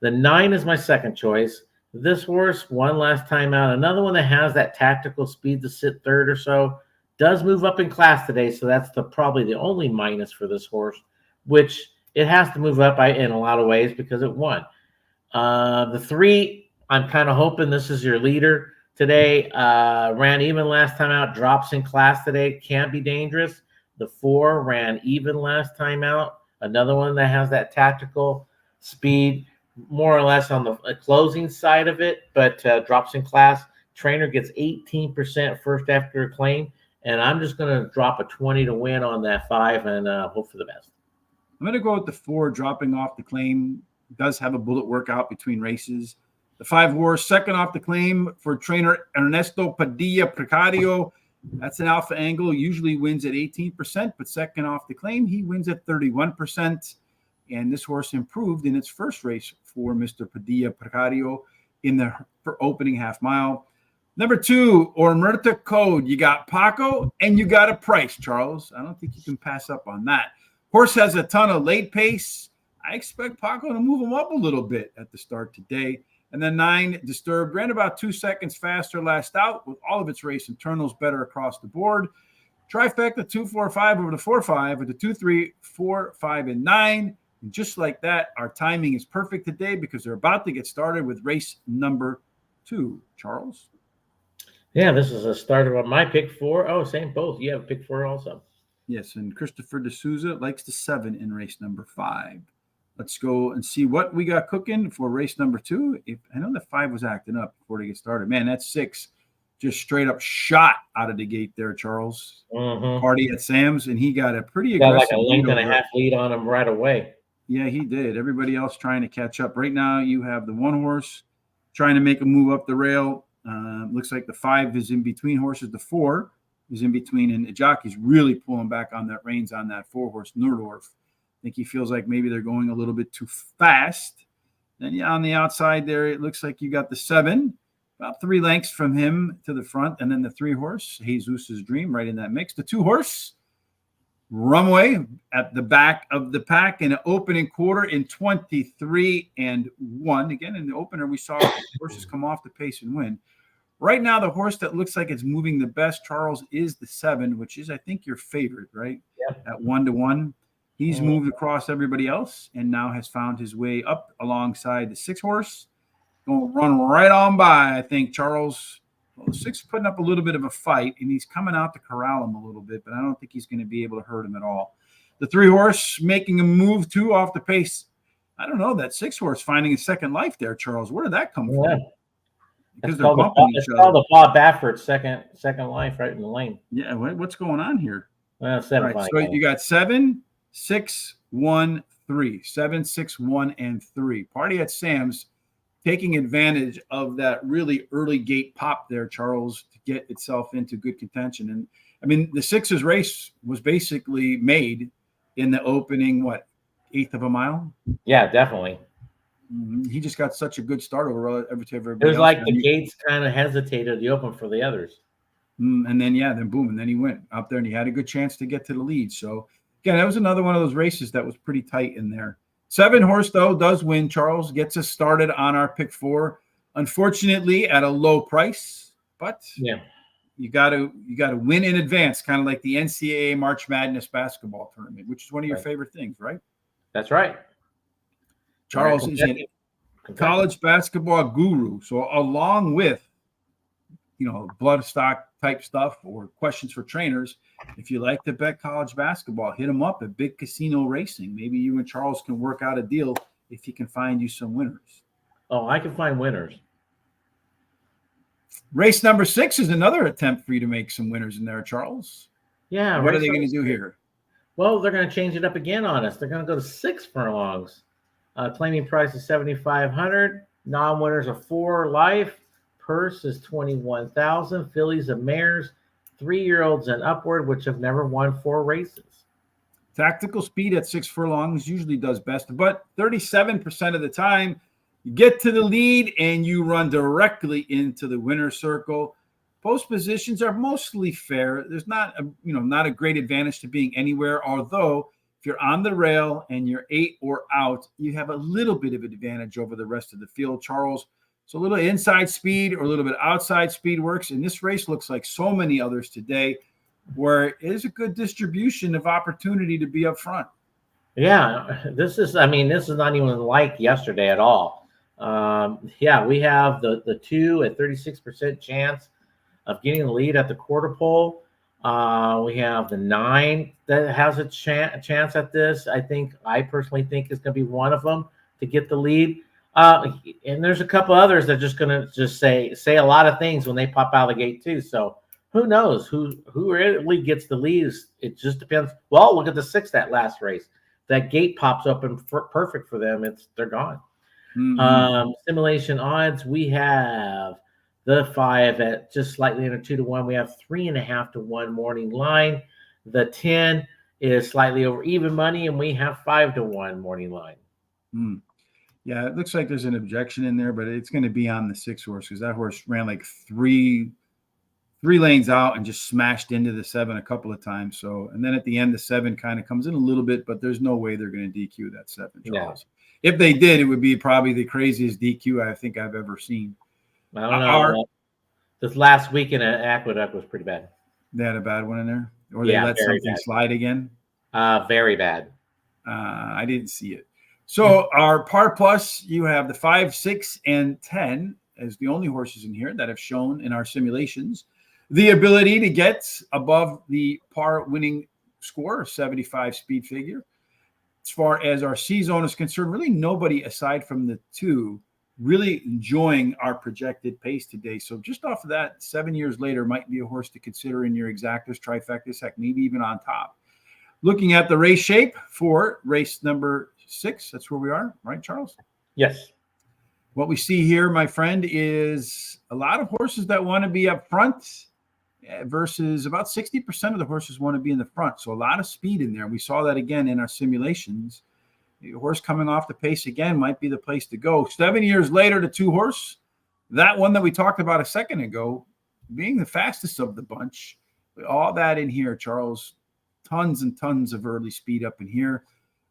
the 9 is my second choice. This horse, one last time out. Another one that has that tactical speed to sit third or so. Does move up in class today. So that's probably the only minus for this horse, which it has to move up in a lot of ways because it won. The 3, I'm kind of hoping this is your leader today. Ran even last time out, drops in class today, can't be dangerous. The 4 ran even last time out. Another one that has that tactical speed, more or less on the closing side of it, but drops in class. Trainer gets 18% first after a claim, and I'm just going to drop a 20 to win on that 5 and hope for the best. I'm going to go with the 4 dropping off the claim. Does have a bullet workout between races. The 5 horse, second off the claim for trainer Ernesto Padilla Precario. That's an alpha angle, usually wins at 18%, but second off the claim, he wins at 31%. And this horse improved in its first race for Mr. Padilla Precario in the opening half mile. Number 2, Ormerta Code. You got Paco and you got a price, Charles. I don't think you can pass up on that. Horse has a ton of late pace. I expect Paco to move him up a little bit at the start today. And then 9, Disturbed, ran about 2 seconds faster last out with all of its race internals better across the board. Trifecta 2, 4, 5 over the 4, 5 with the 2, 3, 4, 5, and 9. And just like that, our timing is perfect today because they're about to get started with race number 2. Charles? Yeah, this is a start of my pick 4. Oh, same both. You have pick 4 also. Yes, and Christopher D'Souza likes the 7 in race number 5. Let's go and see what we got cooking for race number 2. I know the 5 was acting up before they get started. Man, that 6 just straight up shot out of the gate there, Charles. Party at Sam's, and he got a pretty aggressive like a length and a half lead on him right away. Yeah, he did. Everybody else trying to catch up. Right now, you have the 1 horse trying to make a move up the rail. Looks like the 5 is in between horses. The 4 is in between, and the jockey's really pulling back on that reins on that 4 horse, Nurdorf. I think he feels like maybe they're going a little bit too fast. Then on the outside there, it looks like you got the 7, about 3 lengths from him to the front, and then the 3 horse, Jesus's Dream, right in that mix. The 2 horse, Runway, at the back of the pack in an opening quarter in 23 and 1. Again, in the opener, we saw horses come off the pace and win. Right now, the horse that looks like it's moving the best, Charles, is the 7, which is, I think, your favorite, right? Yep. At 1-1. He's moved across everybody else and now has found his way up alongside the 6 horse. Going to run right on by, I think, Charles. Well, the 6 is putting up a little bit of a fight, and he's coming out to corral him a little bit, but I don't think he's going to be able to hurt him at all. The 3 horse making a move, too, off the pace. I don't know, that 6 horse finding a second life there, Charles. Where did that come from? Because they're bumping each other. It's called the Bob Baffert second life right in the lane. Yeah, what's going on here? Well, 7. Right, so you got 7, 6, 1, 3. 7, 6, 1, and 3. Party at Sam's taking advantage of that really early gate pop there, Charles, to get itself into good contention. And I mean, the 6's race was basically made in the opening, 1/8 of a mile? Yeah, definitely. He just got such a good start over everybody. It was like the gates kind of hesitated to open for the others. And then boom, and then he went up there and he had a good chance to get to the lead. So again, that was another one of those races that was pretty tight in there. 7 horse, though, does win. Charles gets us started on our pick 4. Unfortunately, at a low price, but yeah, you got to win in advance, kind of like the NCAA March Madness basketball tournament, which is one of your favorite things, right? That's right. Charles is a college basketball guru. So along with, bloodstock type stuff or questions for trainers, if you like to bet college basketball, hit him up at Big Casino Racing. Maybe you and Charles can work out a deal if he can find you some winners. Oh, I can find winners. Race number 6 is another attempt for you to make some winners in there, Charles. Yeah. What are they going to do here? Well, they're going to change it up again on us. They're going to go to 6 furlongs. Claiming price is $7,500. Non-winners are 4 life. Purse is $21,000. Fillies and mares, 3-year-olds and upward, which have never won 4 races. Tactical speed at 6 furlongs usually does best, but 37% of the time, you get to the lead and you run directly into the winner's circle. Post positions are mostly fair. There's not a great advantage to being anywhere, although if you're on the rail and you're 8 or out, you have a little bit of an advantage over the rest of the field, Charles. So a little inside speed or a little bit outside speed works. And this race looks like so many others today where it is a good distribution of opportunity to be up front. Yeah, this is not even like yesterday at all. Yeah, we have the 2 at 36% chance of getting the lead at the quarter pole. We have the 9 that has a chance at this. I personally think is going to be one of them to get the lead. And there's a couple others that are just going to just say a lot of things when they pop out of the gate too. So who knows who really gets the leads? It just depends. Well, look at the 6 that last race. That gate pops open perfect for them. They're gone. Simulation odds, we have the 5 at just slightly under 2-1. We have 3.5-1 morning line. The 10 is slightly over even money, and we have 5-1 morning line. Yeah, it looks like there's an objection in there, but it's going to be on the 6 horse because that horse ran like three lanes out and just smashed into the 7 a couple of times. So, and then at the end, the 7 kind of comes in a little bit, but there's no way they're going to DQ that 7, Charles. Yeah. If they did, it would be probably the craziest DQ I think I've ever seen. I don't know. This last weekend at Aqueduct was pretty bad. They had a bad one in there? Or they let something slide again? Very bad. I didn't see it. So our Par Plus, you have the 5, 6, and 10 as the only horses in here that have shown in our simulations the ability to get above the par winning score, 75 speed figure. As far as our C zone is concerned, really nobody aside from the 2 really enjoying our projected pace today. So just off of that, 7 years later might be a horse to consider in your exactas, trifectas, heck, maybe even on top. Looking at the race shape for race number 6, that's where we are, right, Charles? Yes. What we see here, my friend, is a lot of horses that want to be up front versus about 60% of the horses want to be in the front. So a lot of speed in there. We saw that again in our simulations. The horse coming off the pace again might be the place to go. 7 years later, the 2 horse, that one that we talked about a second ago, being the fastest of the bunch. All that in here, Charles. Tons and tons of early speed up in here.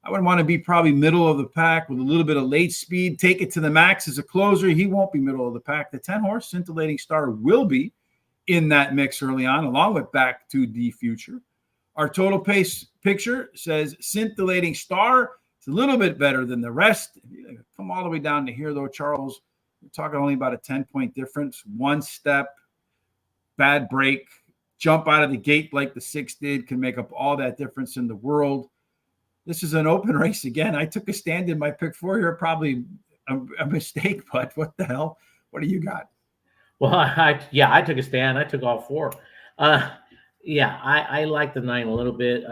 I would want to be probably middle of the pack with a little bit of late speed. Take it to the max as a closer. He won't be middle of the pack. The 10 horse Scintillating Star will be in that mix early on, along with Back to the Future. Our total pace picture says Scintillating Star. It's a little bit better than the rest. Come all the way down to here, though, Charles. We're talking only about a 10-point difference. One step, bad break, jump out of the gate like the 6 did can make up all that difference in the world. This is an open race again. I took a stand in my pick 4 here, probably a mistake, but what the hell? What do you got? Well, I took a stand. I took all 4. I like the 9 a little bit.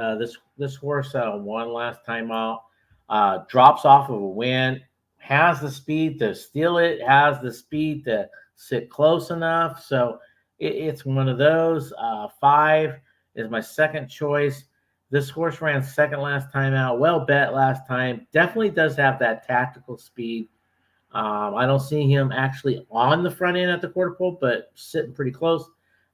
This horse won last time out. Drops off of a win, has the speed to steal it, has the speed to sit close enough. So it's one of those. 5 is my second choice. This horse ran second last time out. Well bet last time. Definitely does have that tactical speed. I don't see him actually on the front end at the quarter pole, but sitting pretty close.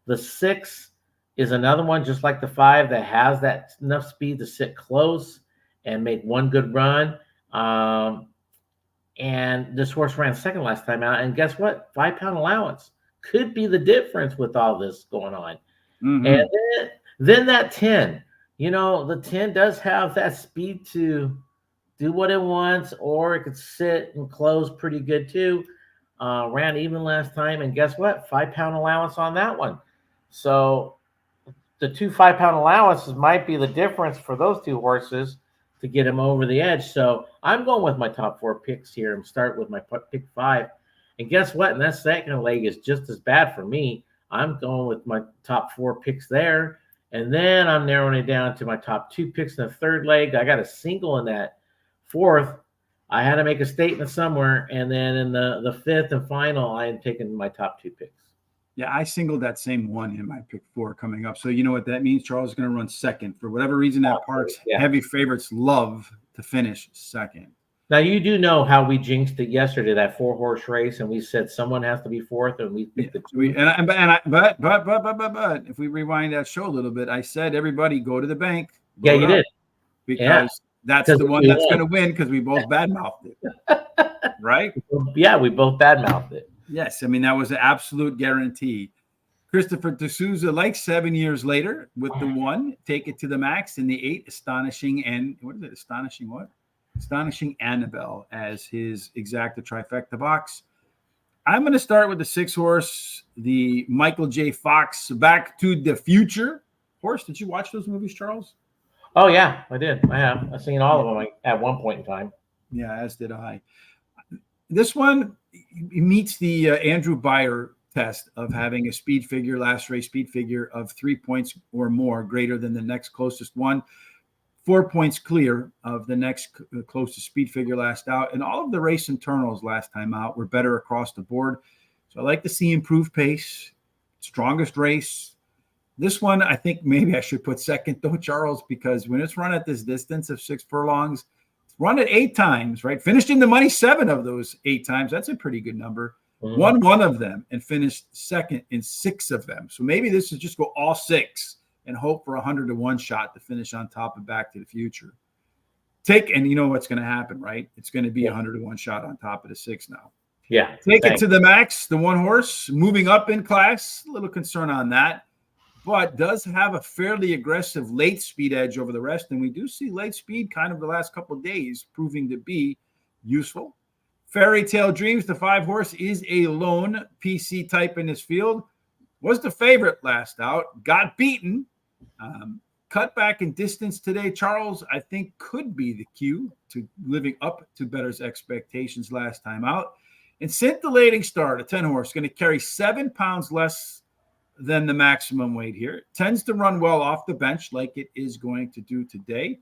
The 6 is another one, just like the 5, that has that enough speed to sit close and make one good run. And this horse ran second last time out. And guess what? 5-pound allowance could be the difference with all this going on. And then that 10. The 10 does have that speed to do what it wants, or it could sit and close pretty good too. Ran even last time, and guess what? 5-pound allowance on that one. So the 2 5-pound allowances might be the difference for those 2 horses to get them over the edge. So I'm going with my top 4 picks here and start with my pick 5. And guess what? And that second leg is just as bad for me. I'm going with my top 4 picks there. And then I'm narrowing it down to my top 2 picks in the third leg. I got a single in that 4th. I had to make a statement somewhere. And then in the 5th and final, I am taking my top 2 picks. Yeah, I singled that same one in my pick 4 coming up. So you know what that means? Charles is going to run second. For whatever reason, that Parx heavy favorites love to finish second. Now, you do know how we jinxed it yesterday, that 4-horse race, and we said someone has to be 4th, and we picked the 2. But if we rewind that show a little bit, I said, everybody go to the bank. Yeah, you did. Because that's the one that's going to win, because we both badmouthed it. Right? Yeah, we both badmouthed it. Yes, I mean, that was an absolute guarantee. Christopher D'Souza, like 7 years later, with the 1, take it to the max, and the 8, astonishing. And what is it? Astonishing what? Astonishing Annabelle as his exacta trifecta box. I'm going to start with the 6 horse, the Michael J. Fox Back to the Future horse. Did you watch those movies, Charles? Oh yeah, I did. I have. I've seen all of them at one point in time. Yeah, as did I. This one meets the Andrew Beyer test of having a speed figure, last race speed figure of 3 points or more greater than the next closest one. 4 points clear of the next closest speed figure last out. And all of the race internals last time out were better across the board. So I like to see improved pace, strongest race. This one, I think maybe I should put second though, Charles, because when it's run at this distance of 6 furlongs, it's run it 8 times, right? Finished in the money 7 of those 8 times. That's a pretty good number. Won 1 of them and finished second in 6 of them. So maybe this is just go all 6 and hope for 100-to-1 shot to finish on top of Back to the Future. And you know what's going to happen, right? It's going to be 100-to-1 shot on top of the 6 now. Yeah. Take it to the max, the 1 horse, moving up in class. A little concern on that, but does have a fairly aggressive late speed edge over the rest. And we do see late speed kind of the last couple of days proving to be useful. Fairy Tale Dreams, the 5 horse, is a lone PC type in this field. Was the favorite last out, got beaten. Cut back in distance today, Charles, I think could be the cue to living up to Bettor's expectations last time out. And Scintillating Star, the 10 horse, going to carry 7 pounds less than the maximum weight here. Tends to run well off the bench like it is going to do today.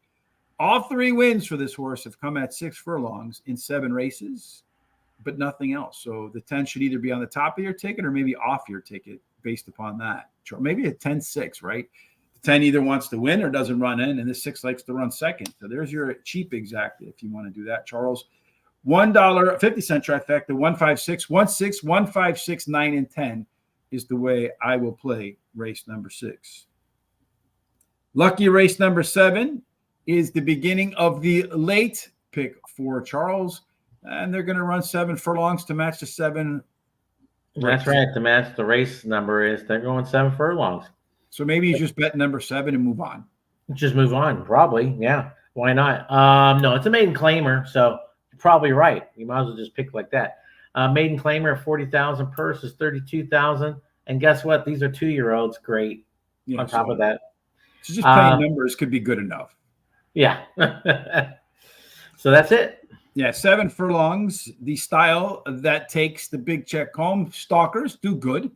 All 3 wins for this horse have come at 6 furlongs in 7 races, but nothing else. So the 10 should either be on the top of your ticket or maybe off your ticket based upon that. Maybe a 10-6, right? The 10 either wants to win or doesn't run in, and the 6 likes to run second. So there's your cheap exacta if you want to do that, Charles. $1.50 trifecta, 156, 16, 156, 9, and 10 is the way I will play race number 6. Lucky race number 7 is the beginning of the late pick for Charles, and they're going to run 7 furlongs to match the 7. That's right. To match the race number is they're going 7 furlongs. So maybe you just bet number 7 and move on. Just move on, probably. Yeah, why not? No, it's a maiden claimer, so you're probably right. You might as well just pick like that. Maiden claimer of 40,000 purse is 32,000, and guess what? These are 2-year-olds. Great. Yeah, on top of that, so just playing numbers could be good enough. Yeah. So that's it. Yeah, 7 furlongs. The style that takes the big check home. Stalkers do good.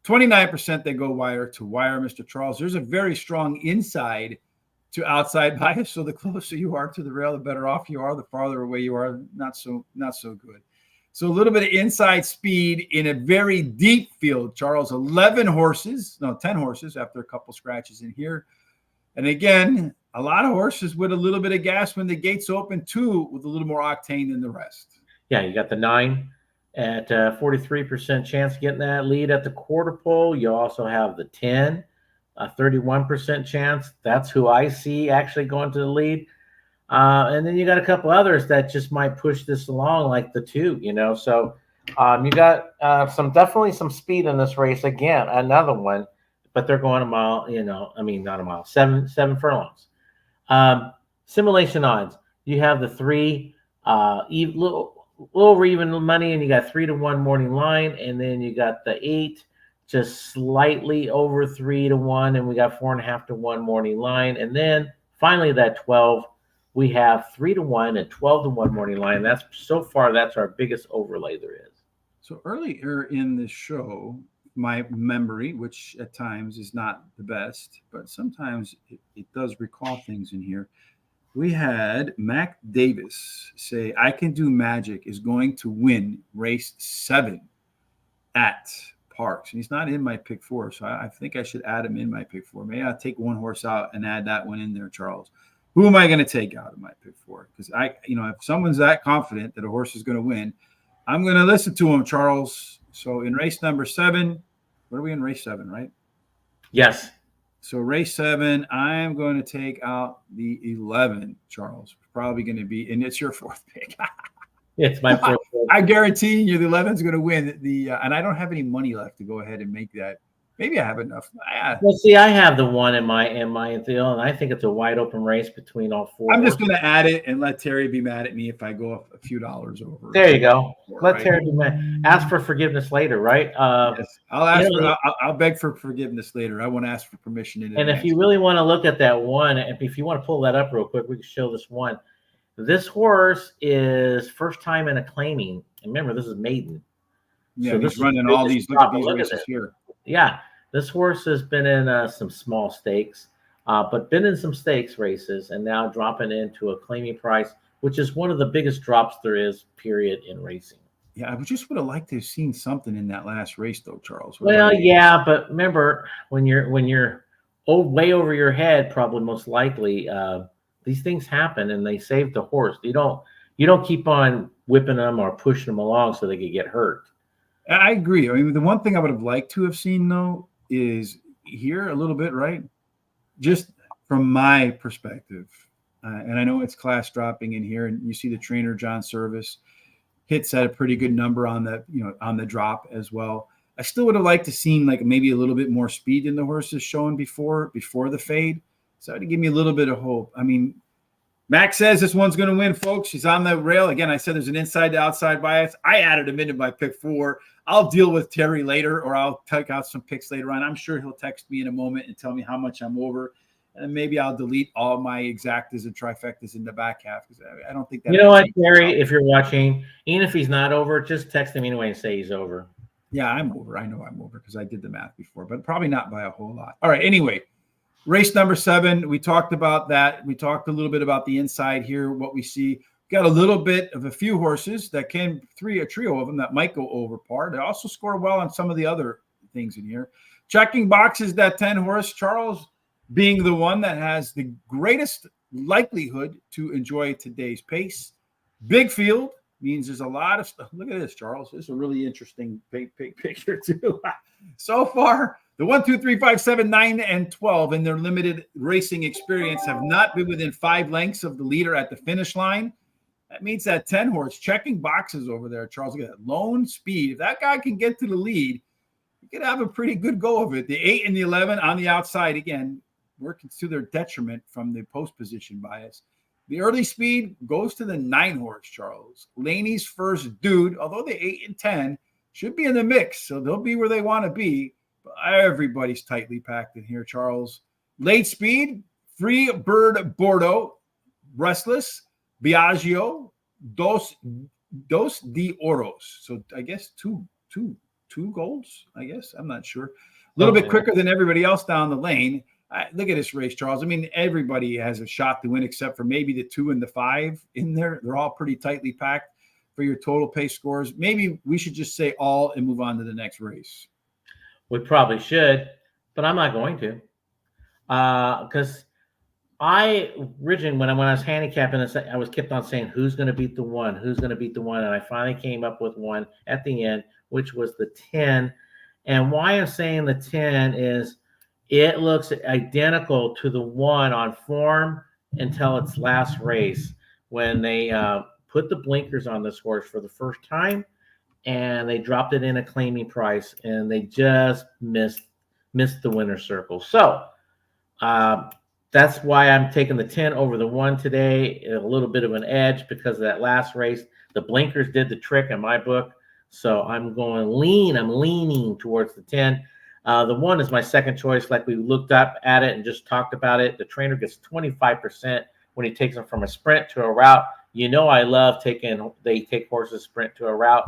29% they go wire to wire, Mr. Charles. There's a very strong inside to outside bias. So the closer you are to the rail, the better off you are. The farther away you are, not so good. So a little bit of inside speed in a very deep field, Charles. 10 horses after a couple scratches in here. And again, a lot of horses with a little bit of gas when the gates open, too, with a little more octane than the rest. Yeah, you got the 9 at 43% chance of getting that lead at the quarter pole. You also have the 10, a 31% chance. That's who I see actually going to the lead. And then you got a couple others that just might push this along, like the 2, So you got definitely some speed in this race. Again, another one, but they're going a mile, not a mile, 7 furlongs. Simulation odds. You have the 3, little even money, and you got 3-to-1 morning line, and then you got the 8, just slightly over 3-to-1, and we got 4.5-to-1 morning line, and then finally that 12, we have 3-to-1 and 12-to-1 morning line. That's our biggest overlay there is. So earlier in the show, my memory, which at times is not the best, but sometimes it does recall things in here. We had Mac Davis say, I Can Do Magic is going to win race 7 at Parx. And he's not in my pick 4, so I think I should add him in my pick 4. Maybe I'll take 1 horse out and add that one in there, Charles. Who am I going to take out of my pick 4? Because if someone's that confident that a horse is going to win, I'm going to listen to him, Charles. So in race number 7, what are we in race 7, right? Yes. So race 7, I am going to take out the 11, Charles. Probably going to be, and it's your 4th pick. It's my 4th pick. I guarantee you the 11 is going to win. And I don't have any money left to go ahead and make that Maybe I have enough. Well, see, I have the one in my deal, and I think it's a wide open race between all four. I'm just going to add it and let Terry be mad at me if I go a few dollars over. There you go. Let right? Terry be mad. Ask for forgiveness later, right? Yes, I'll ask. I'll beg for forgiveness later. I won't ask for permission in advance. And if you really want to look at that one, if you want to pull that up real quick, we can show this one. This horse is first time in a claiming. And remember, this is maiden. Yeah, so he's running all these. Look at these races here. Yeah, this horse has been in some small stakes, but been in some stakes races, and now dropping into a claiming price, which is one of the biggest drops there is, period, in racing. Yeah, I just would have liked to have seen something in that last race, though, Charles. Well, yeah, but remember, when you're way over your head, probably most likely, these things happen, and they save the horse. You don't keep on whipping them or pushing them along so they could get hurt. I agree. I mean, the one thing I would have liked to have seen, though, is here a little bit, right? Just from my perspective, and I know it's class dropping in here, and you see the trainer John Service hits at a pretty good number on that, on the drop as well. I still would have liked to seen like maybe a little bit more speed in the horses showing before the fade. So to give me a little bit of hope. I mean, Max says this one's going to win, folks. She's on the rail. Again, I said there's an inside to outside bias. I added him into my pick 4. I'll deal with Terry later, or I'll take out some picks later on. I'm sure he'll text me in a moment and tell me how much I'm over. And maybe I'll delete all my exactas and trifectas in the back half, because I don't think that. You know what, Terry, if you're watching, even if he's not over, just text him anyway and say he's over. Yeah, I'm over. I know I'm over because I did the math before, but probably not by a whole lot. All right. Anyway, race number 7. We talked about that. We talked a little bit about the inside here, what we see. Got a little bit of a few horses that a trio of them that might go over par. They also score well on some of the other things in here. Checking boxes, that 10 horse, Charles being the one that has the greatest likelihood to enjoy today's pace. Big field means there's a lot of stuff. Look at this, Charles. This is a really interesting picture too. So far, the 1, 2, 3, 5, 7, 9, and 12 in their limited racing experience have not been within 5 lengths of the leader at the finish line. That means that 10 horse checking boxes over there, Charles. Look at that lone speed. If that guy can get to the lead, you could have a pretty good go of it. The 8 and the 11 on the outside, again, working to their detriment from the post position bias. The early speed goes to the 9 horse, Charles. Laney's first dude, although the 8 and 10 should be in the mix, so they'll be where they want to be. But everybody's tightly packed in here, Charles. Late speed, Free Bird Bordeaux, Restless, Biagio, Dos de Oros. So I guess two golds, I guess. I'm not sure. A little bit quicker than everybody else down the lane. Look at this race, Charles. I mean, everybody has a shot to win except for maybe the 2 and the 5 in there. They're all pretty tightly packed for your total pace scores. Maybe we should just say all and move on to the next race. We probably should, but I'm not going to. Because I originally, when I was handicapping this, I was kept on saying, who's going to beat the 1? Who's going to beat the 1? And I finally came up with one at the end, which was the 10. And why I'm saying the 10 is it looks identical to the 1 on form until its last race when they put the blinkers on this horse for the first time and they dropped it in a claiming price and they just missed the winner's circle. So that's why I'm taking the 10 over the 1 today. A little bit of an edge because of that last race. The blinkers did the trick in my book. So I'm leaning towards the 10. The 1 is my second choice. Like we looked up at it and just talked about it. The trainer gets 25% when he takes them from a sprint to a route. You know, I love they take horses sprint to a route.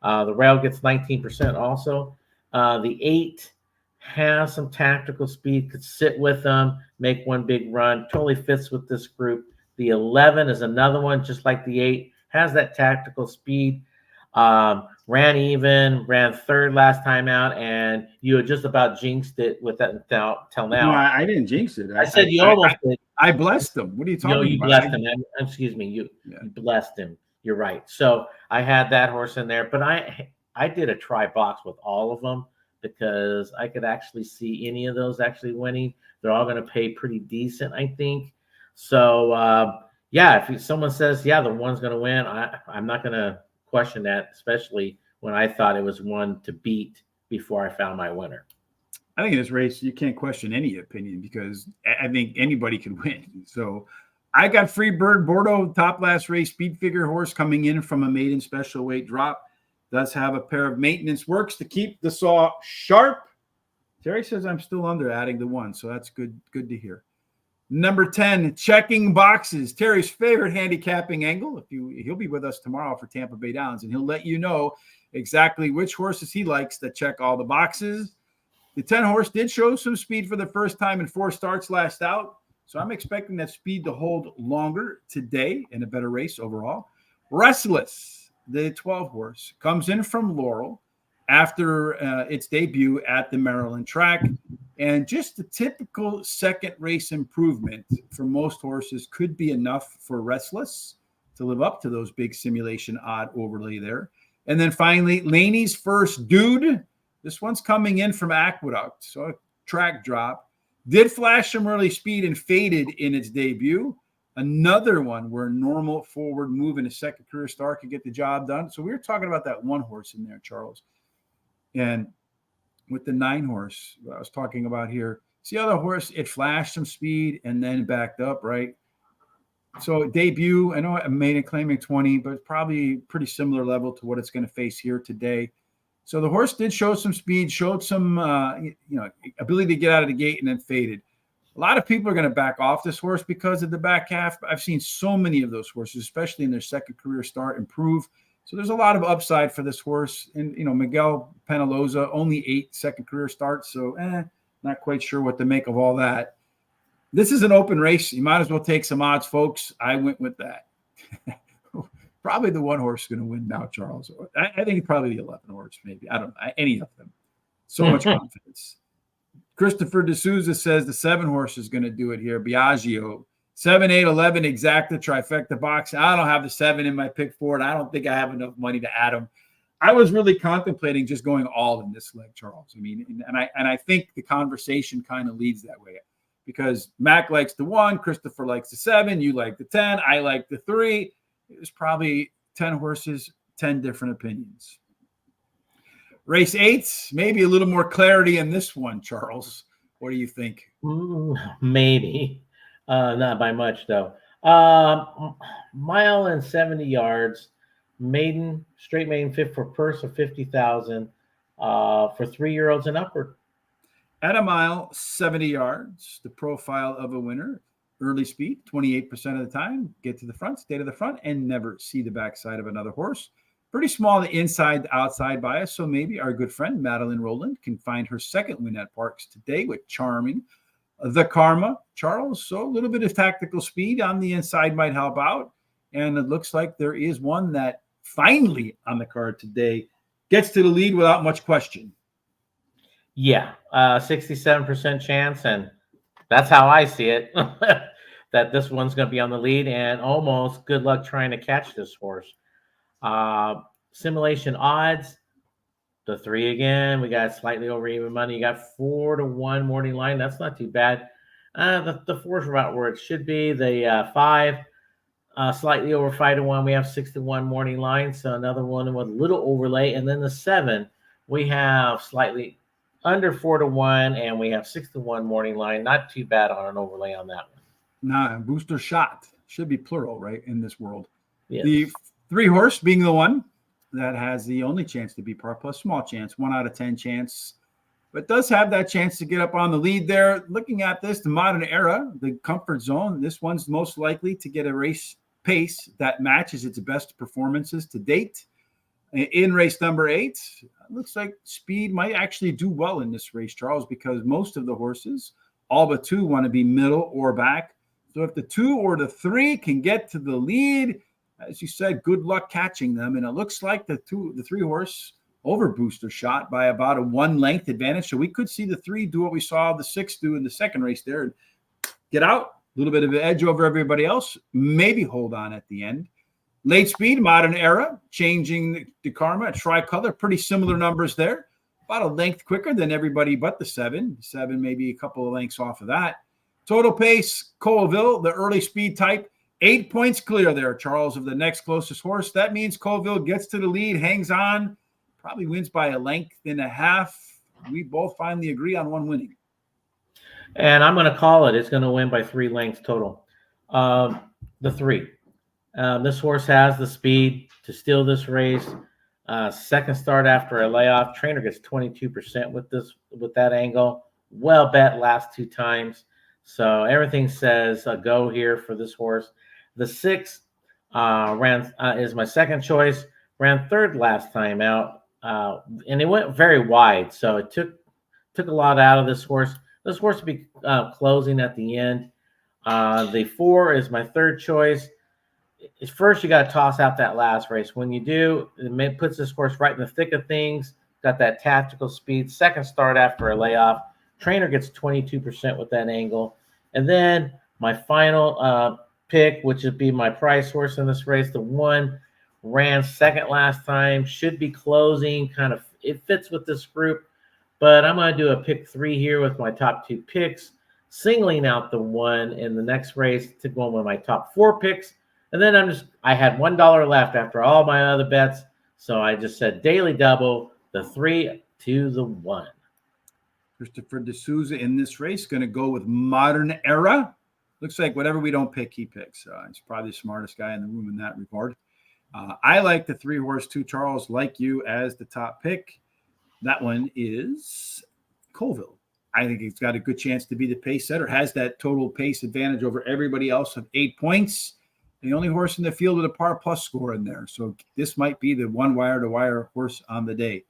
The rail gets 19% also. The 8 has some tactical speed, could sit with them, make one big run, totally fits with this group. The 11 is another one, just like the 8, has that tactical speed. Ran 3rd last time out, and you had just about jinxed it with that till now. No, I didn't jinx it. I said you almost did. I blessed him. What are you talking about? You blessed him. Excuse me. You blessed him. You're right. So I had that horse in there, but I did a try box with all of them because I could actually see any of those actually winning. They're all going to pay pretty decent, I think. So if someone says, the 1's going to win, I'm not going to question that, especially when I thought it was one to beat before I found my winner. I think in this race, you can't question any opinion because I think anybody can win. So I got Freebird Bordeaux, top last race, speed figure horse coming in from a maiden special weight drop. Does have a pair of maintenance works to keep the saw sharp. Terry says I'm still under adding the one, so that's good to hear. Number 10, checking boxes. Terry's favorite handicapping angle. He'll be with us tomorrow for Tampa Bay Downs, and he'll let you know exactly which horses he likes that check all the boxes. The 10 horse did show some speed for the first time in 4 starts last out, so I'm expecting that speed to hold longer today in a better race overall. Restless, the 12 horse, comes in from Laurel after its debut at the Maryland track. And just the typical second race improvement for most horses could be enough for Restless to live up to those big simulation odd overlay there. And then finally, Laney's First Dude. This one's coming in from Aqueduct, so a track drop. Did flash some early speed and faded in its debut. Another one where normal forward move in a second career start could get the job done. So we were talking about that one horse in there, Charles. And with the 9 horse, I was talking about here, see how the horse, it flashed some speed and then backed up, right? So debut, I know I made it claiming 20, but it's probably pretty similar level to what it's going to face here today. So the horse did show some speed, showed some ability to get out of the gate and then faded. A lot of people are going to back off this horse because of the back half. I've seen so many of those horses, especially in their second career start, improve. So there's a lot of upside for this horse. And, Miguel Penaloza, only 8 second career starts. So not quite sure what to make of all that. This is an open race. You might as well take some odds, folks. I went with that. Probably the 1 horse is going to win now, Charles. I think probably the 11 horse, maybe. I don't know. Any of them. So much confidence. Christopher D'Souza says the 7 horse is going to do it here. Biagio. 7, 8, 11, exacta, trifecta box. I don't have the 7 in my pick for it. I don't think I have enough money to add them. I was really contemplating just going all in this leg, Charles. I mean, and I think the conversation kind of leads that way because Mac likes the 1, Christopher likes the 7, you like the 10, I like the 3. There's probably 10 horses, 10 different opinions. Race 8, maybe a little more clarity in this one, Charles. What do you think? Maybe. Not by much, though. Mile and 70 yards, straight maiden, fit for purse of 50,000 for 3-year-olds and upward. At a mile, 70 yards, the profile of a winner. Early speed, 28% of the time. Get to the front, stay to the front, and never see the backside of another horse. Pretty small the inside to outside bias, so maybe our good friend Madeline Rowland can find her second win at Parx today with Charming the Karma, Charles. So a little bit of tactical speed on the inside might help out. And it looks like there is one that finally on the card today gets to the lead without much question. Yeah, 67% chance. And that's how I see it, that this one's going to be on the lead and almost good luck trying to catch this horse. Simulation odds, the 3 again. We got slightly over even money. You got 4-1 morning line. That's not too bad. The 4's about where it should be. The 5, slightly over 5-1. We have 6-1 morning line. So another one with a little overlay. And then the 7, we have slightly under 4-1, and we have 6-1 morning line. Not too bad on an overlay on that one. Nah, booster shot should be plural, right, in this world. Yes. The 3 horse being the one that has the only chance to be par plus, small chance, 1 out of 10 chance, but does have that chance to get up on the lead there. Looking at this, the modern era, the comfort zone, this one's most likely to get a race pace that matches its best performances to date. In race number 8, looks like speed might actually do well in this race, Charles, because most of the horses, all but 2, want to be middle or back. So if the 2 or the 3 can get to the lead, as you said, good luck catching them. And it looks like the 3 horse over booster shot by about a 1 length advantage. So we could see the 3 do what we saw the 6 do in the second race there and get out, a little bit of an edge over everybody else, maybe hold on at the end. Late speed, modern era, changing the Karma, tricolor, pretty similar numbers there. About a length quicker than everybody but the 7. 7 maybe a couple of lengths off of that. Total pace, Colville, the early speed type, 8 points clear there, Charles, of the next closest horse. That means Colville gets to the lead, hangs on, probably wins by a length and a half. we both finally agree on one winning. And I'm going to call it. It's going to win by 3 lengths total. The 3. This horse has the speed to steal this race. Second start after a layoff. Trainer gets 22% with that angle. Well bet last 2 times. So everything says a go here for this horse. The 6 is my second choice. Ran third last time out, and it went very wide. So it took a lot out of this horse. This horse will be closing at the end. The 4 is my third choice. First, you got to toss out that last race. When you do, it puts this horse right in the thick of things. Got that tactical speed. Second start after a layoff. Trainer gets 22% with that angle. And then my final pick, which would be my price horse in this race, the 1 ran second last time, should be closing. Kind of, it fits with this group. But I'm going to do a pick 3 here with my top 2 picks, singling out the 1 in the next race to go with my top 4 picks. And then I had $1 left after all my other bets. So I just said daily double, the 3 to the 1. Christopher D'Souza in this race going to go with Modern Era. Looks like whatever we don't pick, he picks. He's probably the smartest guy in the room in that regard. I like the 3 horse 2 Charles, like you, as the top pick. That one is Colville. I think he's got a good chance to be the pace setter, has that total pace advantage over everybody else of 8 points. The only horse in the field with a par plus score in there. So this might be the 1 wire-to-wire horse on the day.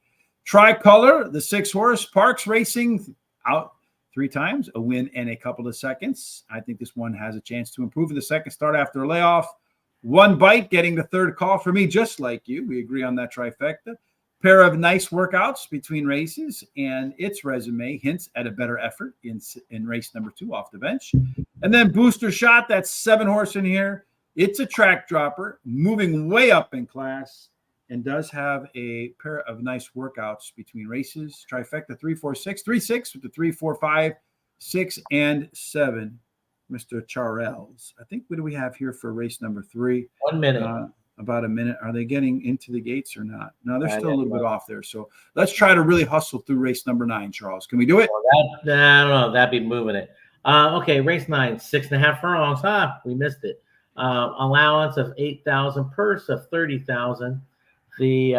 Tricolor, the 6 horse, Parx Racing, out 3 times, a win and a couple of seconds. I think this one has a chance to improve in the second start after a layoff. 1 bite, getting the 3rd call for me, just like you. We agree on that trifecta. Pair of nice workouts between races, and its resume hints at a better effort in race number 2 off the bench. And then Booster Shot, that's 7 horse in here. It's a track dropper, moving way up in class, and does have a pair of nice workouts between races. Trifecta 3, 4, 6, 3, 6 with the 3, 4, 5, 6, and 7. Mr. Charles. I think, what do we have here for race number 3? 1 minute. About a minute. Are they getting into the gates or not? No, they're still a little bit off there. So let's try to really hustle through race number 9, Charles. Can we do it? I don't know. That'd be moving it. Okay, race 9, 6.5 furlongs. We missed it. Allowance of 8,000, purse of 30,000. The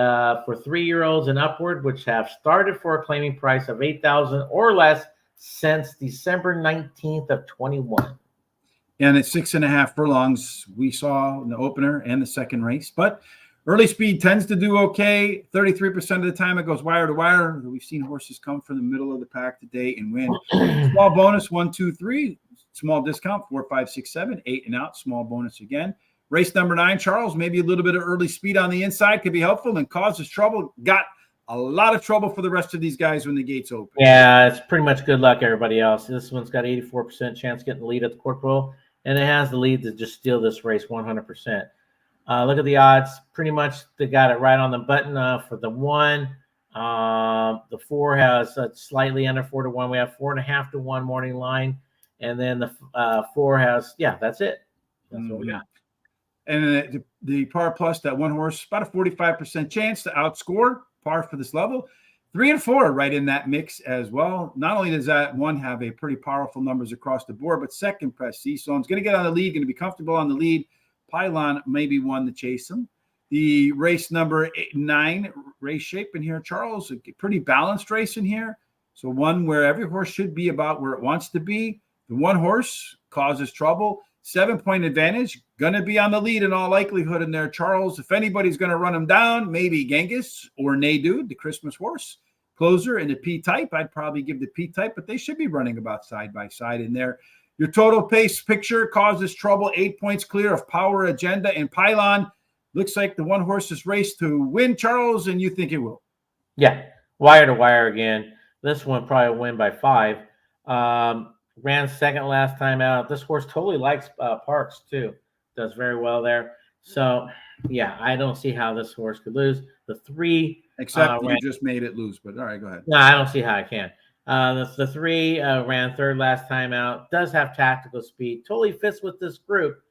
for 3-year-olds and upward, which have started for a claiming price of 8,000 or less since December 19th of 21. And at 6.5 furlongs, we saw in the opener and the second race. But early speed tends to do okay. 33% of the time it goes wire to wire. We've seen horses come from the middle of the pack today and win. Small bonus, 1, 2, 3. Small discount, 4, 5, 6, 7. 8 and out. Small bonus again. Race number 9, Charles. Maybe a little bit of early speed on the inside could be helpful and causes trouble. Got a lot of trouble for the rest of these guys when the gates open. Yeah, it's pretty much good luck, everybody else. This one's got 84% chance getting the lead at the Corporal. And it has the lead to just steal this race 100%. Look at the odds. Pretty much they got it right on the button for the 1. The 4 has slightly under 4 to 1. We have 4.5 to 1 morning line. And then the 4 has, that's it. That's what we got. And the par plus, that 1 horse, about a 45% chance to outscore par for this level. 3 and 4 right in that mix as well. Not only does that 1 have a pretty powerful numbers across the board, but second Prestige. So I'm going to get on the lead, going to be comfortable on the lead. Pylon maybe 1 to chase him. The race number 9 race shape in here, Charles, a pretty balanced race in here. So one where every horse should be about where it wants to be. The 1 horse causes trouble. 7-point advantage, going to be on the lead in all likelihood in there, Charles. If anybody's going to run him down, maybe Genghis or Naydude, the Christmas horse. Closer in the P-type. I'd probably give the P-type, but they should be running about side by side in there. Your total pace picture causes trouble. 8 points clear of Power Agenda and Pylon. Looks like the 1 horse's race to win, Charles, and you think it will. Yeah, wire to wire again. This one probably win by 5. Ran second last time out. This horse totally likes Parx too. Does very well there. So, yeah, I don't see how this horse could lose. The 3. Except you just made it lose, but all right, go ahead. No, I don't see how I can. The 3 ran third last time out. Does have tactical speed. Totally fits with this group.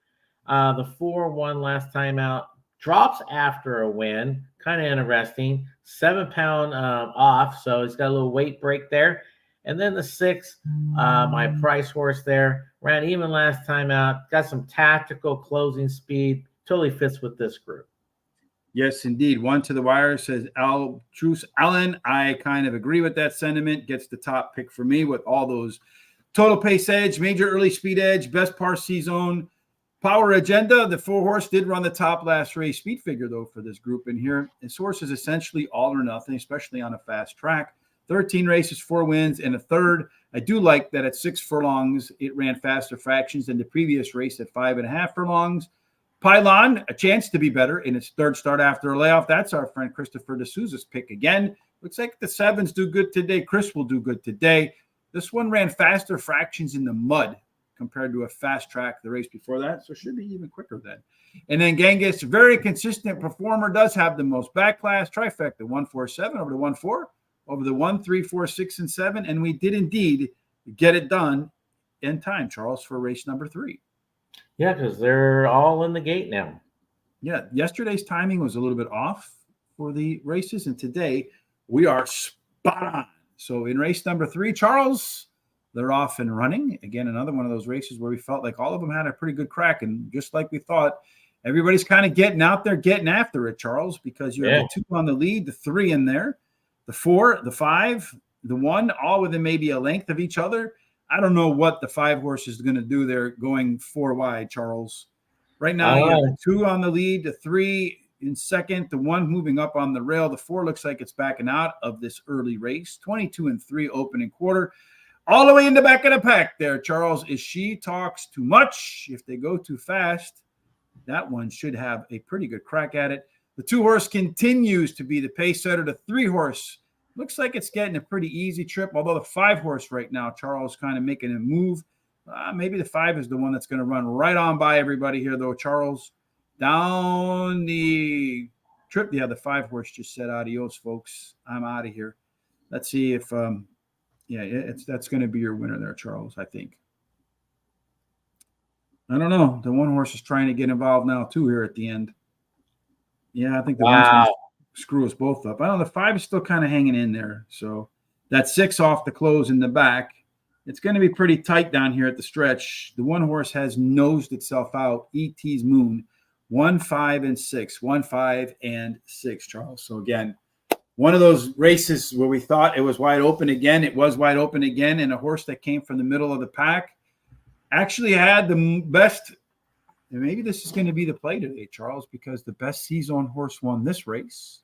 The 4 won last time out. drops after a win. Kind of interesting. 7-pound off, so he's got a little weight break there. And then the 6, my price horse there, ran even last time out. Got some tactical closing speed. Totally fits with this group. Yes, indeed. One to the wire says Al Truce Allen. I kind of agree with that sentiment. Gets the top pick for me with all those total pace edge, major early speed edge, best Parx zone, power agenda. The 4-horse did run the top last race speed figure, though, for this group in here. This horse is essentially all or nothing, especially on a fast track. 13 races, 4 wins, and a third. I do like that at 6 furlongs, it ran faster fractions than the previous race at 5.5 furlongs. Pylon, a chance to be better in its third start after a layoff. That's our friend Christopher D'Souza's pick again. Looks like the 7s do good today. Chris will do good today. This one ran faster fractions in the mud compared to a fast track the race before that, so it should be even quicker then. And then Genghis, very consistent performer, does have the most back class trifecta, 1, 4, 7 over the 1, 4, over the 1, 3, 4, 6, and 7, and we did indeed get it done in time, Charles, for race number 3. Yeah, because they're all in the gate now. Yeah, yesterday's timing was a little bit off for the races, and today we are spot on. So in race number 3, Charles, they're off and running. Again, another one of those races where we felt like all of them had a pretty good crack, and just like we thought, everybody's kind of getting out there, getting after it, Charles, because you have the 2 on the lead, the 3 in there, the 4, the 5, the 1, all within maybe a length of each other. I don't know what the 5 horse is going to do there going 4 wide, Charles. Right now, you have the 2 on the lead, the 3 in second, the 1 moving up on the rail. The 4 looks like it's backing out of this early race. 22-3 opening quarter. All the way in the back of the pack there, Charles, is She Talks Too Much. If they go too fast, that one should have a pretty good crack at it. The 2-horse continues to be the pace setter. The 3-horse looks like it's getting a pretty easy trip, although the 5-horse right now, Charles, kind of making a move. Maybe the 5 is the one that's going to run right on by everybody here, though, Charles. Down the trip. Yeah, the 5-horse just said adios, folks. I'm out of here. Let's see if, that's going to be your winner there, Charles, I think. I don't know. The 1-horse is trying to get involved now, too, here at the end. Yeah, I think the 1's going to screw us both up. I don't know. The 5 is still kind of hanging in there. So that 6 off the close in the back. It's going to be pretty tight down here at the stretch. The 1-horse has nosed itself out. E.T.'s Moon, 1, 5, and 6. 1, 5, and 6, Charles. So again, one of those races where we thought it was wide open again. It was wide open again, and a horse that came from the middle of the pack actually had the best. And maybe this is going to be the play today, Charles, because the best C-Zone horse won this race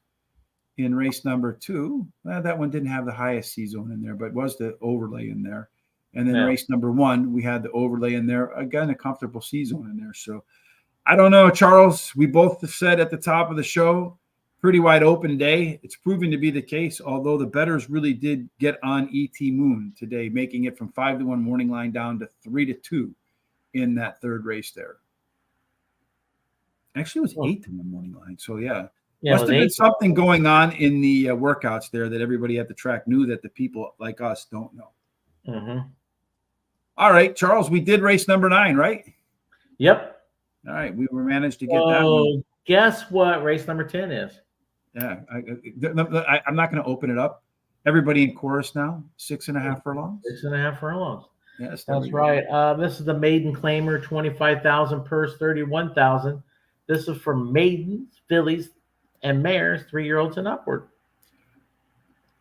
in race number 2. That one didn't have the highest C-Zone in there, but was the overlay in there. And then race number 1, we had the overlay in there. Again, a comfortable C-Zone in there. So I don't know, Charles. We both said at the top of the show, pretty wide open day. It's proving to be the case, although the bettors really did get on E.T. Moon today, making it from 5-1 morning line down to 3-2 in that third race there. Actually, it was 8-1 morning line. So, yeah. Must have been something going on in the workouts there that everybody at the track knew that the people like us don't know. Mm-hmm. All right, Charles, we did race number 9, right? Yep. All right, we managed to get that one. Guess what race number 10 is? Yeah, I'm not going to open it up. Everybody in chorus now, 6.5 furlongs. 6.5 furlongs. Yes, that's right. This is the maiden claimer, 25,000 purse, 31,000. This is for maidens, fillies, and mares, 3-year-olds and upward.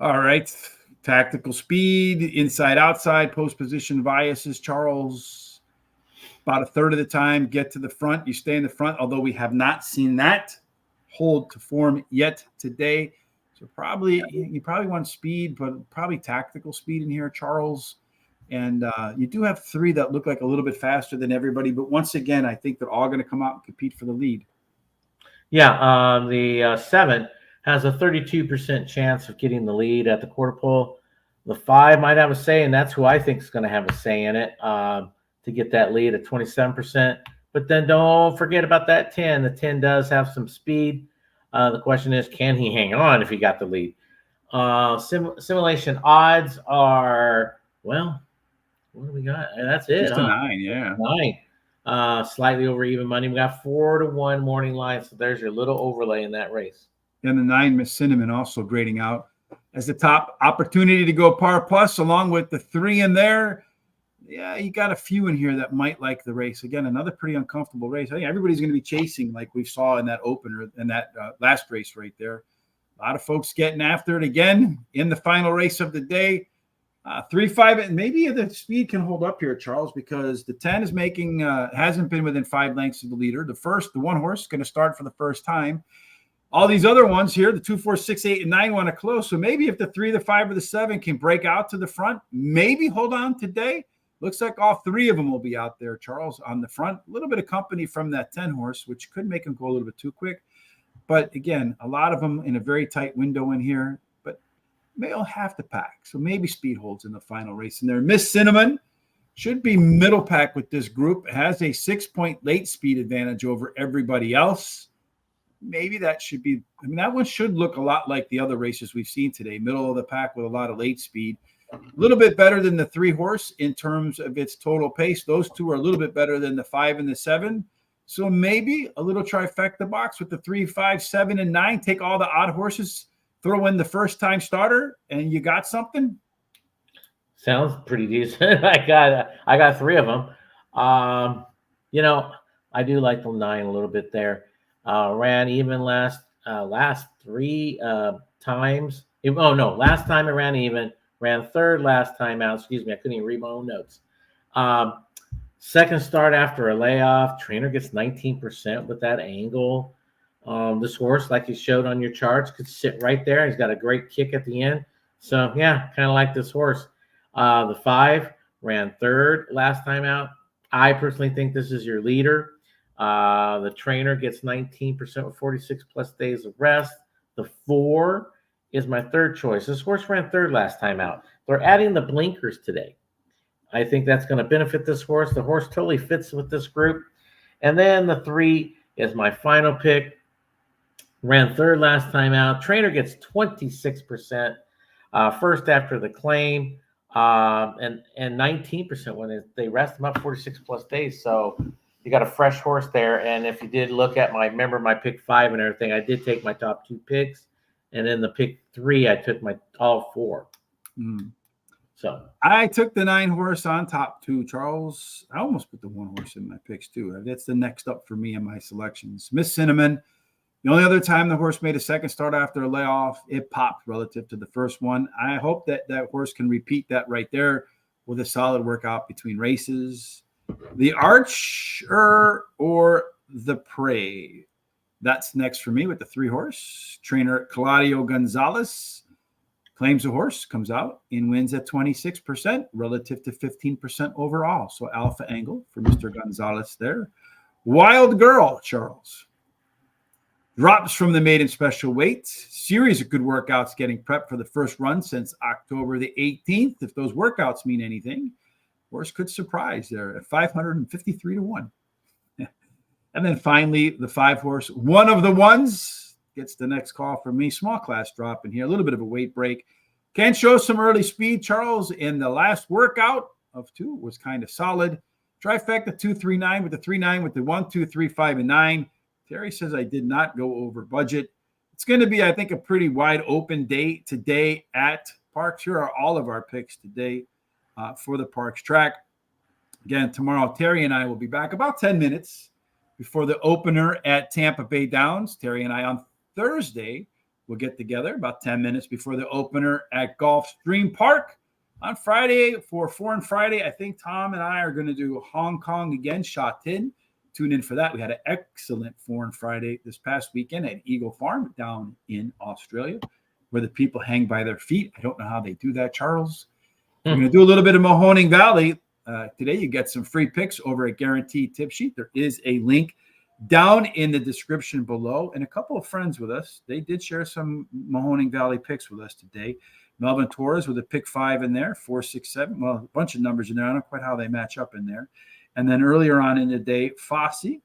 All right. Tactical speed, inside, outside, post position biases, Charles. About a third of the time, get to the front. You stay in the front, although we have not seen that hold to form yet today. So you probably want speed, but probably tactical speed in here, Charles. And you do have 3 that look like a little bit faster than everybody. But once again, I think they're all going to come out and compete for the lead. Yeah, the 7 has a 32% chance of getting the lead at the quarter pole. The 5 might have a say, and that's who I think is going to have a say in it to get that lead at 27%. But then don't forget about that 10. The 10 does have some speed. The question is, can he hang on if he got the lead? Simulation odds are, well, what do we got? That's it. Just a 9, yeah. 9. slightly over even money. We got 4-1 morning line. So there's your little overlay in that race. And the 9 Miss Cinnamon also grading out as the top opportunity to go par plus, along with the 3 in there. Yeah, you got a few in here that might like the race. Again, another pretty uncomfortable race. I think everybody's going to be chasing like we saw in that opener and that last race right there. A lot of folks getting after it again in the final race of the day. 3, 5, and maybe the speed can hold up here, Charles, because the 10 is making hasn't been within 5 lengths of the leader. The 1 horse is going to start for the first time. All these other ones here, the 2, 4, 6, 8, and 9 want to close. So maybe if the 3, the 5, or the 7 can break out to the front, maybe hold on today. Looks like all 3 of them will be out there, Charles, on the front. A little bit of company from that 10 horse, which could make him go a little bit too quick. But again, a lot of them in a very tight window in here, but they'll have to pack. So maybe speed holds in the final race in there. Miss Cinnamon should be middle pack with this group. It has a 6-point late speed advantage over everybody else. Maybe that should be, I mean, that one should look a lot like the other races we've seen today. Middle of the pack with a lot of late speed. A little bit better than the 3 horse in terms of its total pace. Those 2 are a little bit better than the 5 and the 7. So maybe a little trifecta box with the 3, 5, 7, and 9. Take all the odd horses, throw in the first time starter, and you got something. Sounds pretty decent. I got 3 of them. I do like the 9 a little bit there. Ran even last 3 times. Last time it ran even. Ran third last time out. Excuse me, I couldn't even read my own notes. Second start after a layoff. Trainer gets 19% with that angle. This horse, like you showed on your charts, could sit right there. He's got a great kick at the end. So, yeah, kind of like this horse. The 5 ran third last time out. I personally think this is your leader. The trainer gets 19% with 46 plus days of rest. The 4 is my third choice. This horse ran third last time out. They're adding the blinkers today. I think that's going to benefit this horse. The horse totally fits with this group. And then the 3 is my final pick. Ran third last time out. Trainer gets 26% first after the claim, and 19% when they rest him up 46 plus days. So you got a fresh horse there. And if you did look at my pick 5 and everything, I did take my top 2 picks. And then the pick 3, I took all 4. So I took the 9 horse on top 2, Charles. I almost put the 1 horse in my picks too. That's the next up for me in my selections. Miss Cinnamon. The only other time the horse made a second start after a layoff, it popped relative to the first one. I hope that horse can repeat that right there with a solid workout between races. The Archer or the Prey. That's next for me with the 3 horse. Trainer Claudio Gonzalez claims a horse, comes out and wins at 26% relative to 15% overall. So alpha angle for Mr. Gonzalez there. Wild Girl, Charles. Drops from the maiden special weight. Series of good workouts getting prepped for the first run since October the 18th. If those workouts mean anything, horse could surprise there at 553 to 1. And then finally, the 5 horse, one of the ones, gets the next call from me. Small class drop in here, a little bit of a weight break. Can show some early speed, Charles. In the last workout of 2 was kind of solid. Trifecta 2, 3, 9 with the 3, 9 with the 1, 2, 3, 5, and 9. Terry says I did not go over budget. It's going to be, I think, a pretty wide open day today at Parx. Here are all of our picks today for the Parx track. Again, tomorrow, Terry and I will be back about 10 minutes before the opener at Tampa Bay Downs. Terry and I on Thursday will get together about 10 minutes before the opener at Gulfstream Park. On Friday, for Foreign Friday, I think Tom and I are going to do Hong Kong again, Sha Tin. Tune in for that. We had an excellent Foreign Friday this past weekend at Eagle Farm down in Australia, where the people hang by their feet. I don't know how they do that, Charles. We're going to do a little bit of Mahoning Valley. Today, you get some free picks over at Guaranteed Tip Sheet. There is a link down in the description below. And a couple of friends with us, they did share some Mahoning Valley picks with us today. Melvin Torres with a pick 5 in there, 4, 6, 7. Well, a bunch of numbers in there. I don't know quite how they match up in there. And then earlier on in the day, Fossey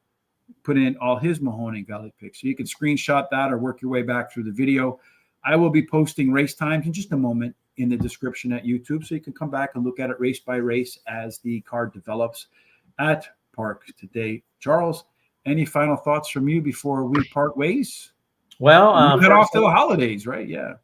put in all his Mahoning Valley picks. So you can screenshot that or work your way back through the video. I will be posting race times in just a moment in the description at YouTube, so you can come back and look at it race by race as the card develops at Park today. Charles, any final thoughts from you before we part ways? Well, head off to the holidays, right? Yeah,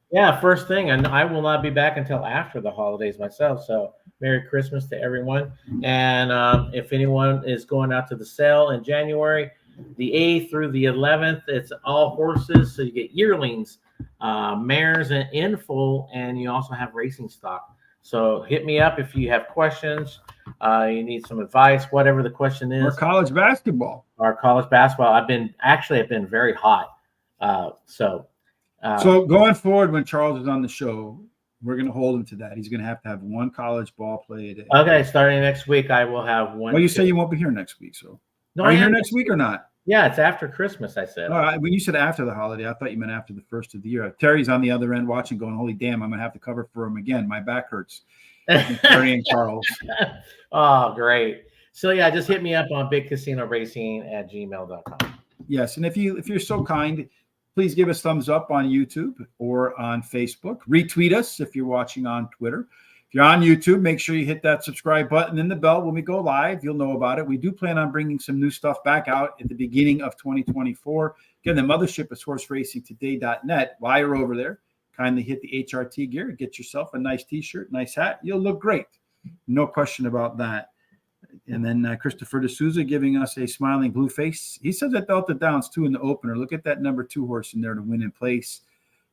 first thing, and I will not be back until after the holidays myself. So Merry Christmas to everyone. And if anyone is going out to the sale in January, the 8th through the 11th, it's all horses. So you get yearlings, mares in full, and you also have racing stock. So hit me up if you have questions, you need some advice, whatever the question is. Or college basketball. I've been very hot. So going forward, when Charles is on the show, we're going to hold him to that. He's going to have one college ball play a day. Okay, starting next week, I will have one. Well, you say you won't be here next week, so no, are you here next week or not? Yeah, it's after Christmas, I said. All right. When you said after the holiday, I thought you meant after the first of the year. Terry's on the other end watching, going, "Holy damn, I'm going to have to cover for him again. My back hurts." Terry and Charles. Oh, great. So yeah, just hit me up on bigcasinoracing@gmail.com. Yes, and if you're so kind, please give us thumbs up on YouTube or on Facebook. Retweet us if you're watching on Twitter. If you're on YouTube, make sure you hit that subscribe button and the bell when we go live. You'll know about it. We do plan on bringing some new stuff back out at the beginning of 2024. Again, the mothership is horseracingtoday.net. While you're over there, kindly hit the HRT gear. Get yourself a nice T-shirt, nice hat. You'll look great. No question about that. And then Christopher D'Souza giving us a smiling blue face. He says that Delta Downs 2 in the opener. Look at that number 2 horse in there to win in place.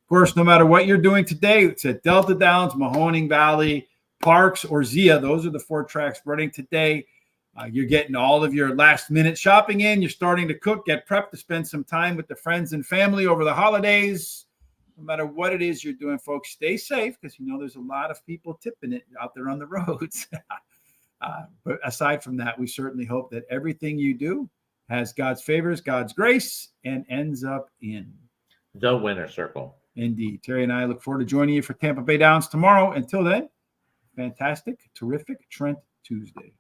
Of course, no matter what you're doing today, it's at Delta Downs, Mahoning Valley, Parx, or Zia. Those are the 4 tracks running today. You're getting all of your last-minute shopping in. You're starting to cook, get prepped to spend some time with the friends and family over the holidays. No matter what it is you're doing, folks, stay safe because there's a lot of people tipping it out there on the roads. But aside from that, we certainly hope that everything you do has God's favors, God's grace, and ends up in the winner's circle. Indeed. Terry and I look forward to joining you for Tampa Bay Downs tomorrow. Until then, fantastic, terrific Trent Tuesday.